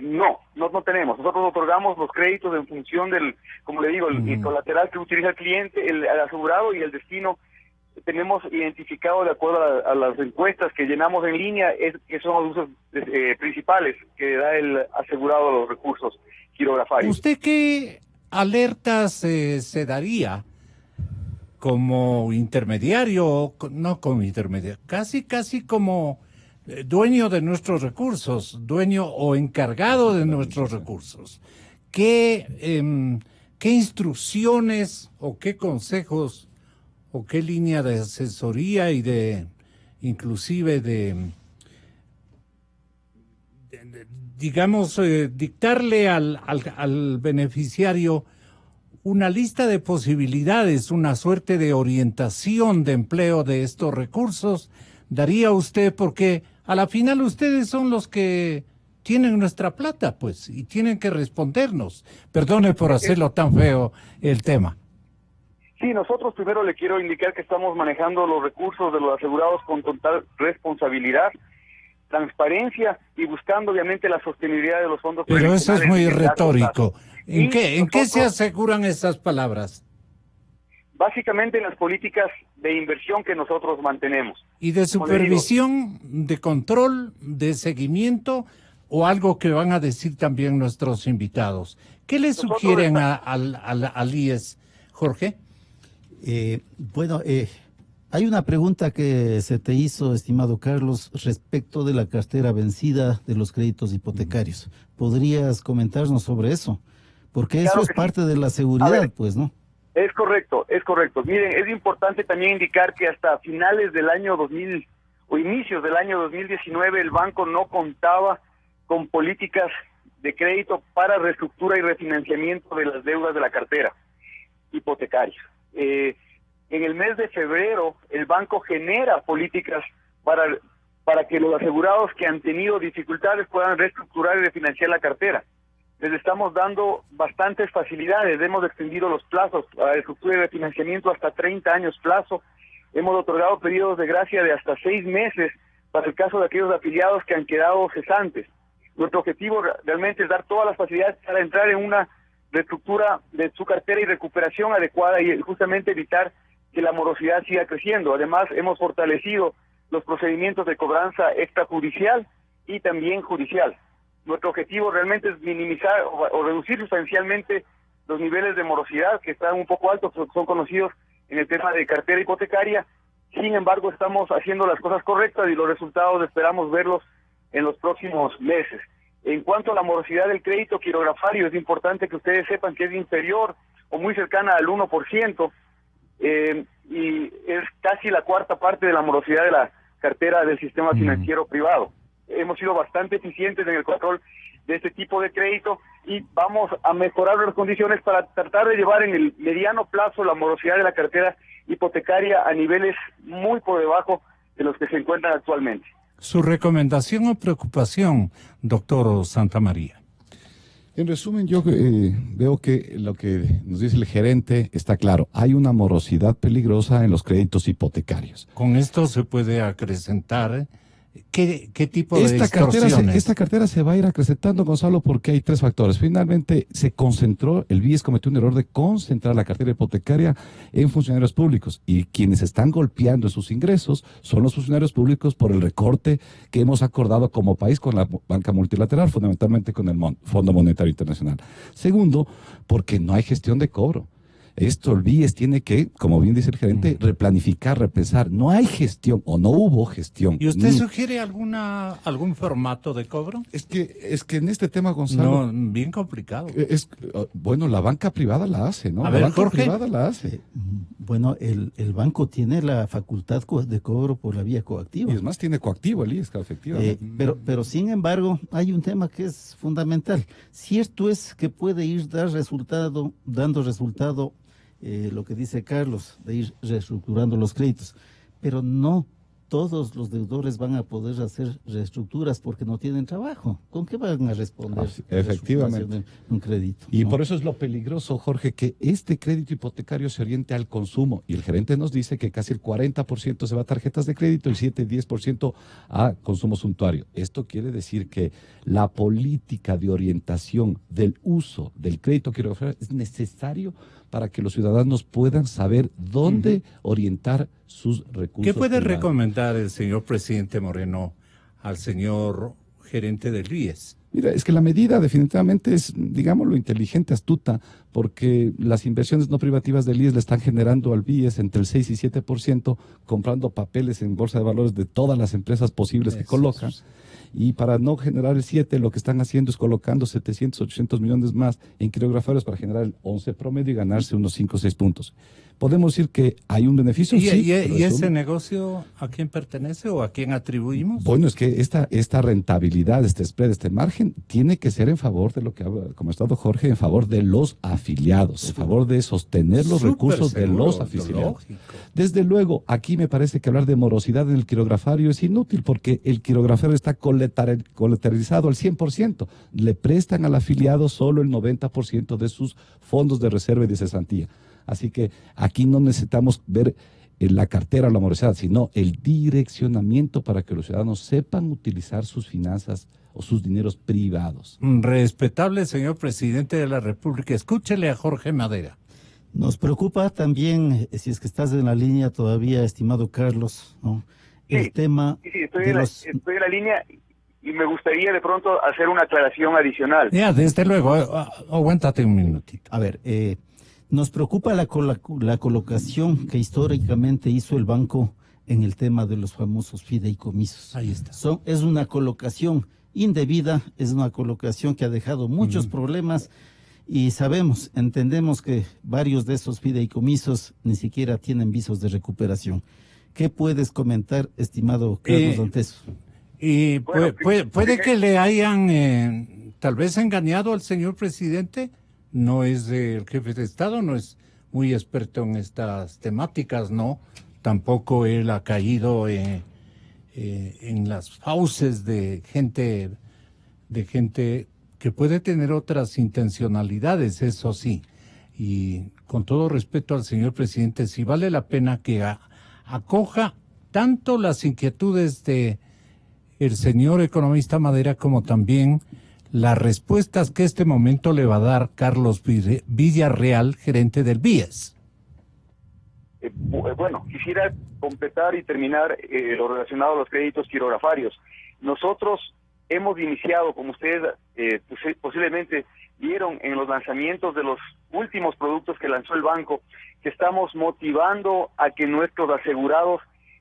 No tenemos. Nosotros otorgamos los créditos en función del, como le digo, el colateral que utiliza el cliente, el asegurado y el destino. Tenemos identificado de acuerdo a las encuestas que llenamos en línea, que son los usos principales que da el asegurado de los recursos quirografarios. ¿Usted qué alertas se daría como intermediario, no como intermediario, casi como dueño de nuestros recursos, dueño o encargado de nuestros recursos? ¿Qué instrucciones o qué consejos o qué línea de asesoría y inclusive digamos, dictarle al beneficiario una lista de posibilidades, una suerte de orientación de empleo de estos recursos daría usted? Porque a la final ustedes son los que tienen nuestra plata, pues, y tienen que respondernos. Perdone por hacerlo tan feo el tema. Sí, nosotros primero le quiero indicar que estamos manejando los recursos de los asegurados con total responsabilidad, transparencia y buscando obviamente la sostenibilidad de los fondos. Pero eso es muy retórico. ¿En qué se nosotros, aseguran esas palabras? Básicamente en las políticas de inversión que nosotros mantenemos. ¿Y de supervisión, de control, de seguimiento o algo que van a decir también nuestros invitados? ¿Qué le sugieren al IES, Jorge? Hay una pregunta que se te hizo, estimado Carlos, respecto de la cartera vencida de los créditos hipotecarios. ¿Podrías comentarnos sobre eso? Porque claro, eso es parte de la seguridad, pues, ¿no? Es correcto. Miren, es importante también indicar que hasta finales del año 2000 o inicios del año 2019 el banco no contaba con políticas de crédito para reestructura y refinanciamiento de las deudas de la cartera hipotecaria. En el mes de febrero el banco genera políticas para que los asegurados que han tenido dificultades puedan reestructurar y refinanciar la cartera. Les estamos dando bastantes facilidades, hemos extendido los plazos a reestructura y refinanciamiento hasta 30 años plazo, hemos otorgado periodos de gracia de hasta 6 meses para el caso de aquellos afiliados que han quedado cesantes. Nuestro objetivo realmente es dar todas las facilidades para entrar en una reestructura de su cartera y recuperación adecuada y justamente evitar que la morosidad siga creciendo. Además, hemos fortalecido los procedimientos de cobranza extrajudicial y también judicial. Nuestro objetivo realmente es minimizar o reducir sustancialmente los niveles de morosidad que están un poco altos, son conocidos en el tema de cartera hipotecaria. Sin embargo, estamos haciendo las cosas correctas y los resultados esperamos verlos en los próximos meses. En cuanto a la morosidad del crédito quirografario, es importante que ustedes sepan que es inferior o muy cercana al 1%, y es casi la cuarta parte de la morosidad de la cartera del sistema financiero privado. hemos sido bastante eficientes en el control de este tipo de crédito y vamos a mejorar las condiciones para tratar de llevar en el mediano plazo la morosidad de la cartera hipotecaria a niveles muy por debajo de los que se encuentran actualmente. Su recomendación o preocupación, doctor Santamaría. En resumen, yo veo que lo que nos dice el gerente está claro. Hay una morosidad peligrosa en los créditos hipotecarios. Con esto se puede acrecentar. ¿Qué tipo de extorsiones? Esta cartera se va a ir acrecentando, Gonzalo, porque hay tres factores. Finalmente, el BIES cometió un error de concentrar la cartera hipotecaria en funcionarios públicos y quienes están golpeando en sus ingresos son los funcionarios públicos por el recorte que hemos acordado como país con la banca multilateral, fundamentalmente con el Fondo Monetario Internacional. Segundo, porque no hay gestión de cobro. Esto el BIES tiene que, como bien dice el gerente, replanificar, repensar. No hay gestión o no hubo gestión. ¿Y usted sugiere algún formato de cobro? Es que en este tema, Gonzalo... No, bien complicado. Bueno, la banca privada la hace, ¿no? A ver, la banca Jorge. privada la hace. Bueno, el banco tiene la facultad de cobro por la vía coactiva. Y es más, tiene coactivo el IES, efectivamente. Pero sin embargo, hay un tema que es fundamental. Cierto es que puede ir dando resultado lo que dice Carlos, de ir reestructurando los créditos, pero no todos los deudores van a poder hacer reestructuras porque no tienen trabajo. ¿Con qué van a responder? Efectivamente. Un crédito. Y ¿no? por eso es lo peligroso, Jorge, que este crédito hipotecario se oriente al consumo. Y el gerente nos dice que casi el 40% se va a tarjetas de crédito y 7-10% a consumo suntuario. Esto quiere decir que la política de orientación del uso del crédito quirogáfico es necesario para que los ciudadanos puedan saber dónde orientar sus recursos. ¿Qué puede privados. recomendar el señor presidente Moreno al señor gerente del IES? Mira, es que la medida definitivamente es, digámoslo, inteligente, astuta, porque las inversiones no privativas del IES le están generando al BIES entre el 6 y 7%, comprando papeles en bolsa de valores de todas las empresas posibles que colocan. Y para no generar el 7, lo que están haciendo es colocando 700, 800 millones más en quirografarios para generar el 11 promedio y ganarse unos 5 o 6 puntos. Podemos decir que hay un beneficio. ¿Y, sí, y ese negocio a quién pertenece o a quién atribuimos? Bueno, es que esta rentabilidad, este spread, este margen, tiene que ser en favor de lo que ha comentado Jorge, en favor de los afiliados, en favor de sostener los recursos de los afiliados. Desde luego, aquí me parece que hablar de morosidad en el quirografario es inútil porque el quirografario está colateralizado al 100%. Le prestan al afiliado solo el 90% de sus fondos de reserva y de cesantía. Así que aquí no necesitamos ver la cartera o la morosidad, sino el direccionamiento para que los ciudadanos sepan utilizar sus finanzas o sus dineros privados. Respetable señor presidente de la República, escúchele a Jorge Madera. Nos preocupa también, si es que estás en la línea todavía, estimado Carlos, ¿no? El tema estoy en la línea y me gustaría de pronto hacer una aclaración adicional. Ya, desde luego, aguántate un minutito. A ver, nos preocupa la colocación que históricamente hizo el banco en el tema de los famosos fideicomisos. Ahí está. Es una colocación indebida, es una colocación que ha dejado muchos problemas y entendemos que varios de esos fideicomisos ni siquiera tienen visos de recuperación. ¿Qué puedes comentar, estimado Carlos Danteso? Y Bueno, puede que le hayan tal vez engañado al señor presidente. No es el jefe de Estado, no es muy experto en estas temáticas, ¿no? Tampoco él ha caído en las fauces de gente que puede tener otras intencionalidades, eso sí. Y con todo respeto al señor presidente, sí vale la pena que acoja tanto las inquietudes de el señor economista Madera como también las respuestas que este momento le va a dar Carlos Villarreal, gerente del BIES. Bueno, quisiera completar y terminar lo relacionado a los créditos quirografarios. Nosotros hemos iniciado, como ustedes posiblemente vieron en los lanzamientos de los últimos productos que lanzó el banco, que estamos motivando a que nuestros asegurados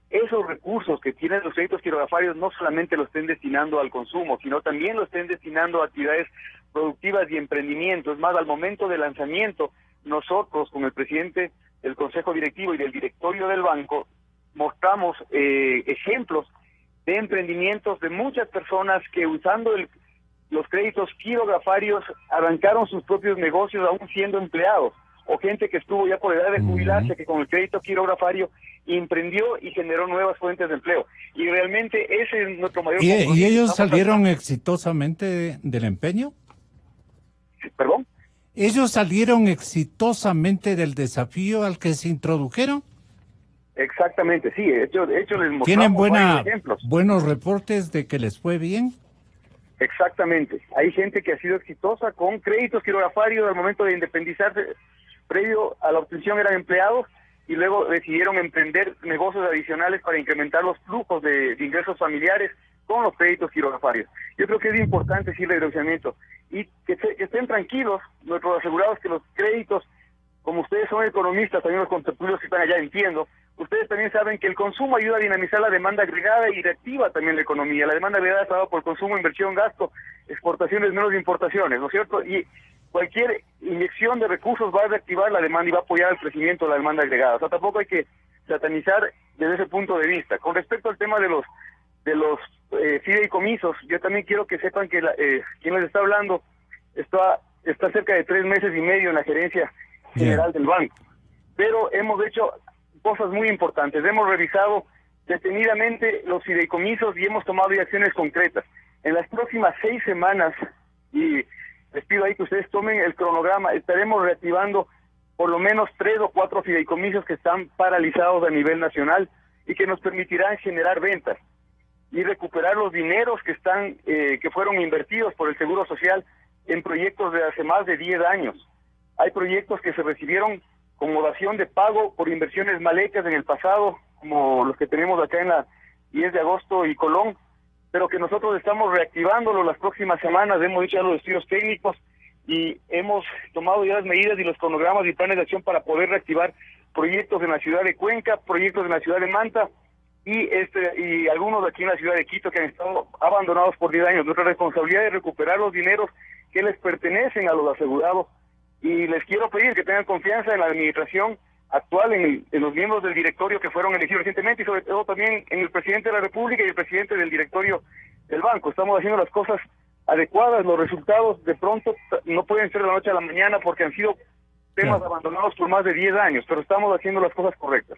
esos recursos que tienen los créditos quirografarios no solamente lo estén destinando al consumo, sino también lo estén destinando a actividades productivas y emprendimiento. Es más, al momento del lanzamiento, nosotros con el presidente del Consejo Directivo y del directorio del banco mostramos ejemplos de emprendimientos de muchas personas que usando los créditos quirografarios arrancaron sus propios negocios aún siendo empleados, o gente que estuvo ya por edad de jubilarse, que con el crédito quirografario emprendió y generó nuevas fuentes de empleo. Y realmente ese es nuestro mayor compromiso. ¿Y ellos salieron exitosamente del empeño? ¿Perdón? ¿Ellos salieron exitosamente del desafío al que se introdujeron? Exactamente, sí. De hecho les mostramos ¿Tienen varios ejemplos. buenos reportes de que les fue bien? Exactamente. Hay gente que ha sido exitosa con créditos quirografarios al momento de independizarse. Previo a la obtención eran empleados y luego decidieron emprender negocios adicionales para incrementar los flujos de ingresos familiares con los créditos quirografarios. Yo creo que es importante decirle el direccionamiento y que estén tranquilos nuestros asegurados que los créditos, como ustedes son economistas, también los contertulios que están allá, entiendo, ustedes también saben que el consumo ayuda a dinamizar la demanda agregada y reactiva también la economía. La demanda agregada está dada por consumo, inversión, gasto, exportaciones menos importaciones, ¿no es cierto? Y cualquier inyección de recursos va a reactivar la demanda y va a apoyar el crecimiento de la demanda agregada. O sea, tampoco hay que satanizar desde ese punto de vista. Con respecto al tema de los fideicomisos, yo también quiero que sepan que quien les está hablando está cerca de 3 meses y medio en la gerencia general del banco. Pero hemos hecho cosas muy importantes. Hemos revisado detenidamente los fideicomisos y hemos tomado ya acciones concretas. En las próximas 6 semanas, y les pido ahí que ustedes tomen el cronograma, estaremos reactivando por lo menos 3 o 4 fideicomisos que están paralizados a nivel nacional y que nos permitirán generar ventas y recuperar los dineros que fueron invertidos por el Seguro Social en proyectos de hace más de 10 años. Hay proyectos que se recibieron como dación de pago por inversiones mal hechas en el pasado, como los que tenemos acá en la 10 de agosto y Colón, pero que nosotros estamos reactivándolo las próximas semanas. Hemos hecho los estudios técnicos y hemos tomado ya las medidas y los cronogramas y planes de acción para poder reactivar proyectos en la ciudad de Cuenca, proyectos en la ciudad de Manta y algunos aquí en la ciudad de Quito que han estado abandonados por 10 años. Nuestra responsabilidad es recuperar los dineros que les pertenecen a los asegurados y les quiero pedir que tengan confianza en la administración actual, en los miembros del directorio que fueron elegidos recientemente y sobre todo también en el presidente de la República y el presidente del directorio del banco. Estamos haciendo las cosas adecuadas, los resultados de pronto no pueden ser de la noche a la mañana porque han sido temas abandonados por más de 10 años, pero estamos haciendo las cosas correctas.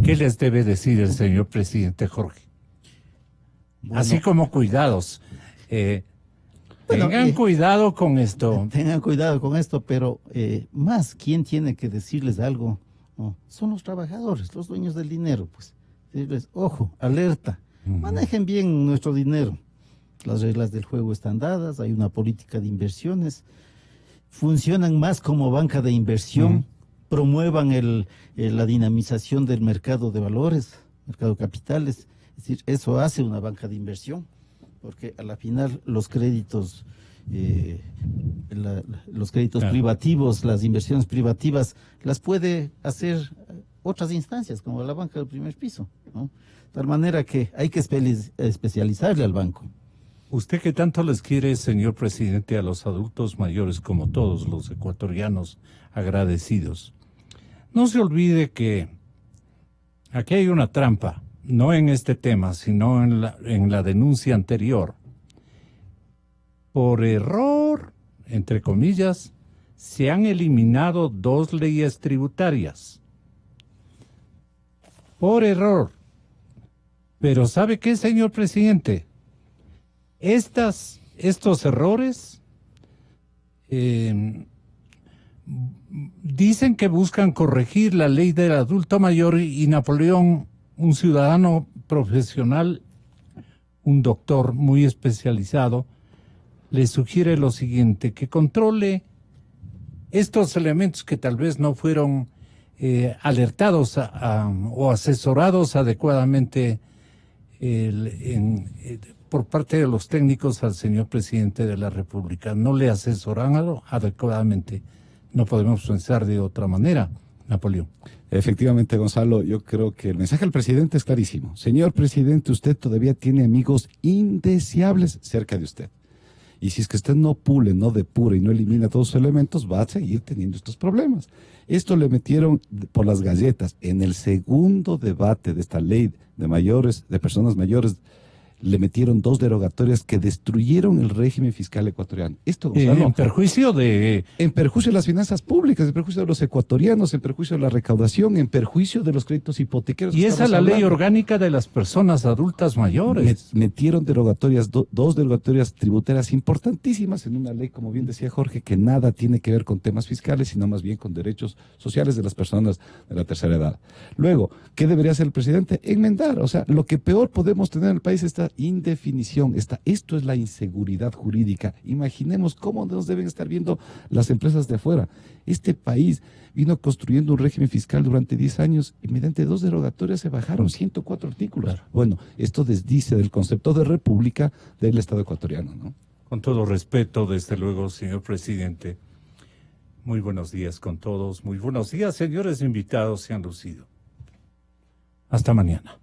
¿Qué les debe decir el señor presidente Jorge? Bueno, así como cuidados. Tengan cuidado con esto. Tengan cuidado con esto, pero más, ¿quién tiene que decirles algo? No, son los trabajadores, los dueños del dinero, pues. Decirles, ojo, alerta, manejen bien nuestro dinero. Las reglas del juego están dadas, hay una política de inversiones, funcionan más como banca de inversión, promuevan la dinamización del mercado de valores, mercado de capitales, es decir, eso hace una banca de inversión, porque a la final los créditos, privativos, las inversiones privativas, las puede hacer otras instancias, como la banca del primer piso, ¿no? De tal manera que hay que especializarle al banco. Usted que tanto les quiere, señor presidente, a los adultos mayores, como todos los ecuatorianos agradecidos, no se olvide que aquí hay una trampa, no en este tema, sino en la denuncia anterior. Por error, entre comillas, se han eliminado 2 leyes tributarias. Por error. Pero ¿sabe qué, señor presidente? Estos errores dicen que buscan corregir la ley del adulto mayor y Napoleón, un ciudadano profesional, un doctor muy especializado, le sugiere lo siguiente, que controle estos elementos que tal vez no fueron alertados o asesorados adecuadamente por parte de los técnicos al señor presidente de la República. No le asesoran adecuadamente. No podemos pensar de otra manera, Napoleón. Efectivamente, Gonzalo, yo creo que el mensaje del presidente es clarísimo. Señor presidente, usted todavía tiene amigos indeseables cerca de usted. Y si es que usted no pule, no depura y no elimina todos sus elementos, va a seguir teniendo estos problemas. Esto le metieron por las galletas. En el segundo debate de esta ley de personas mayores, le metieron 2 derogatorias que destruyeron el régimen fiscal ecuatoriano. Esto, Gonzalo, En perjuicio de... en perjuicio de las finanzas públicas, en perjuicio de los ecuatorianos, en perjuicio de la recaudación, en perjuicio de los créditos hipotecarios. Y esa es la ley orgánica de las personas adultas mayores. Metieron derogatorias, 2 derogatorias tributarias importantísimas en una ley, como bien decía Jorge, que nada tiene que ver con temas fiscales, sino más bien con derechos sociales de las personas de la tercera edad. Luego, ¿qué debería hacer el presidente? Enmendar. O sea, lo que peor podemos tener en el país es esta indefinición. Esto es la inseguridad jurídica. Imaginemos cómo nos deben estar viendo las empresas de afuera. Este país vino construyendo un régimen fiscal durante 10 años y mediante 2 derogatorias se bajaron 104 artículos. Claro. Bueno, esto desdice del concepto de república del Estado ecuatoriano, ¿no? Con todo respeto, desde luego, señor presidente. Muy buenos días con todos. Muy buenos días, señores invitados, se han lucido. Hasta mañana.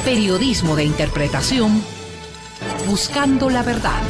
Periodismo de interpretación, buscando la verdad.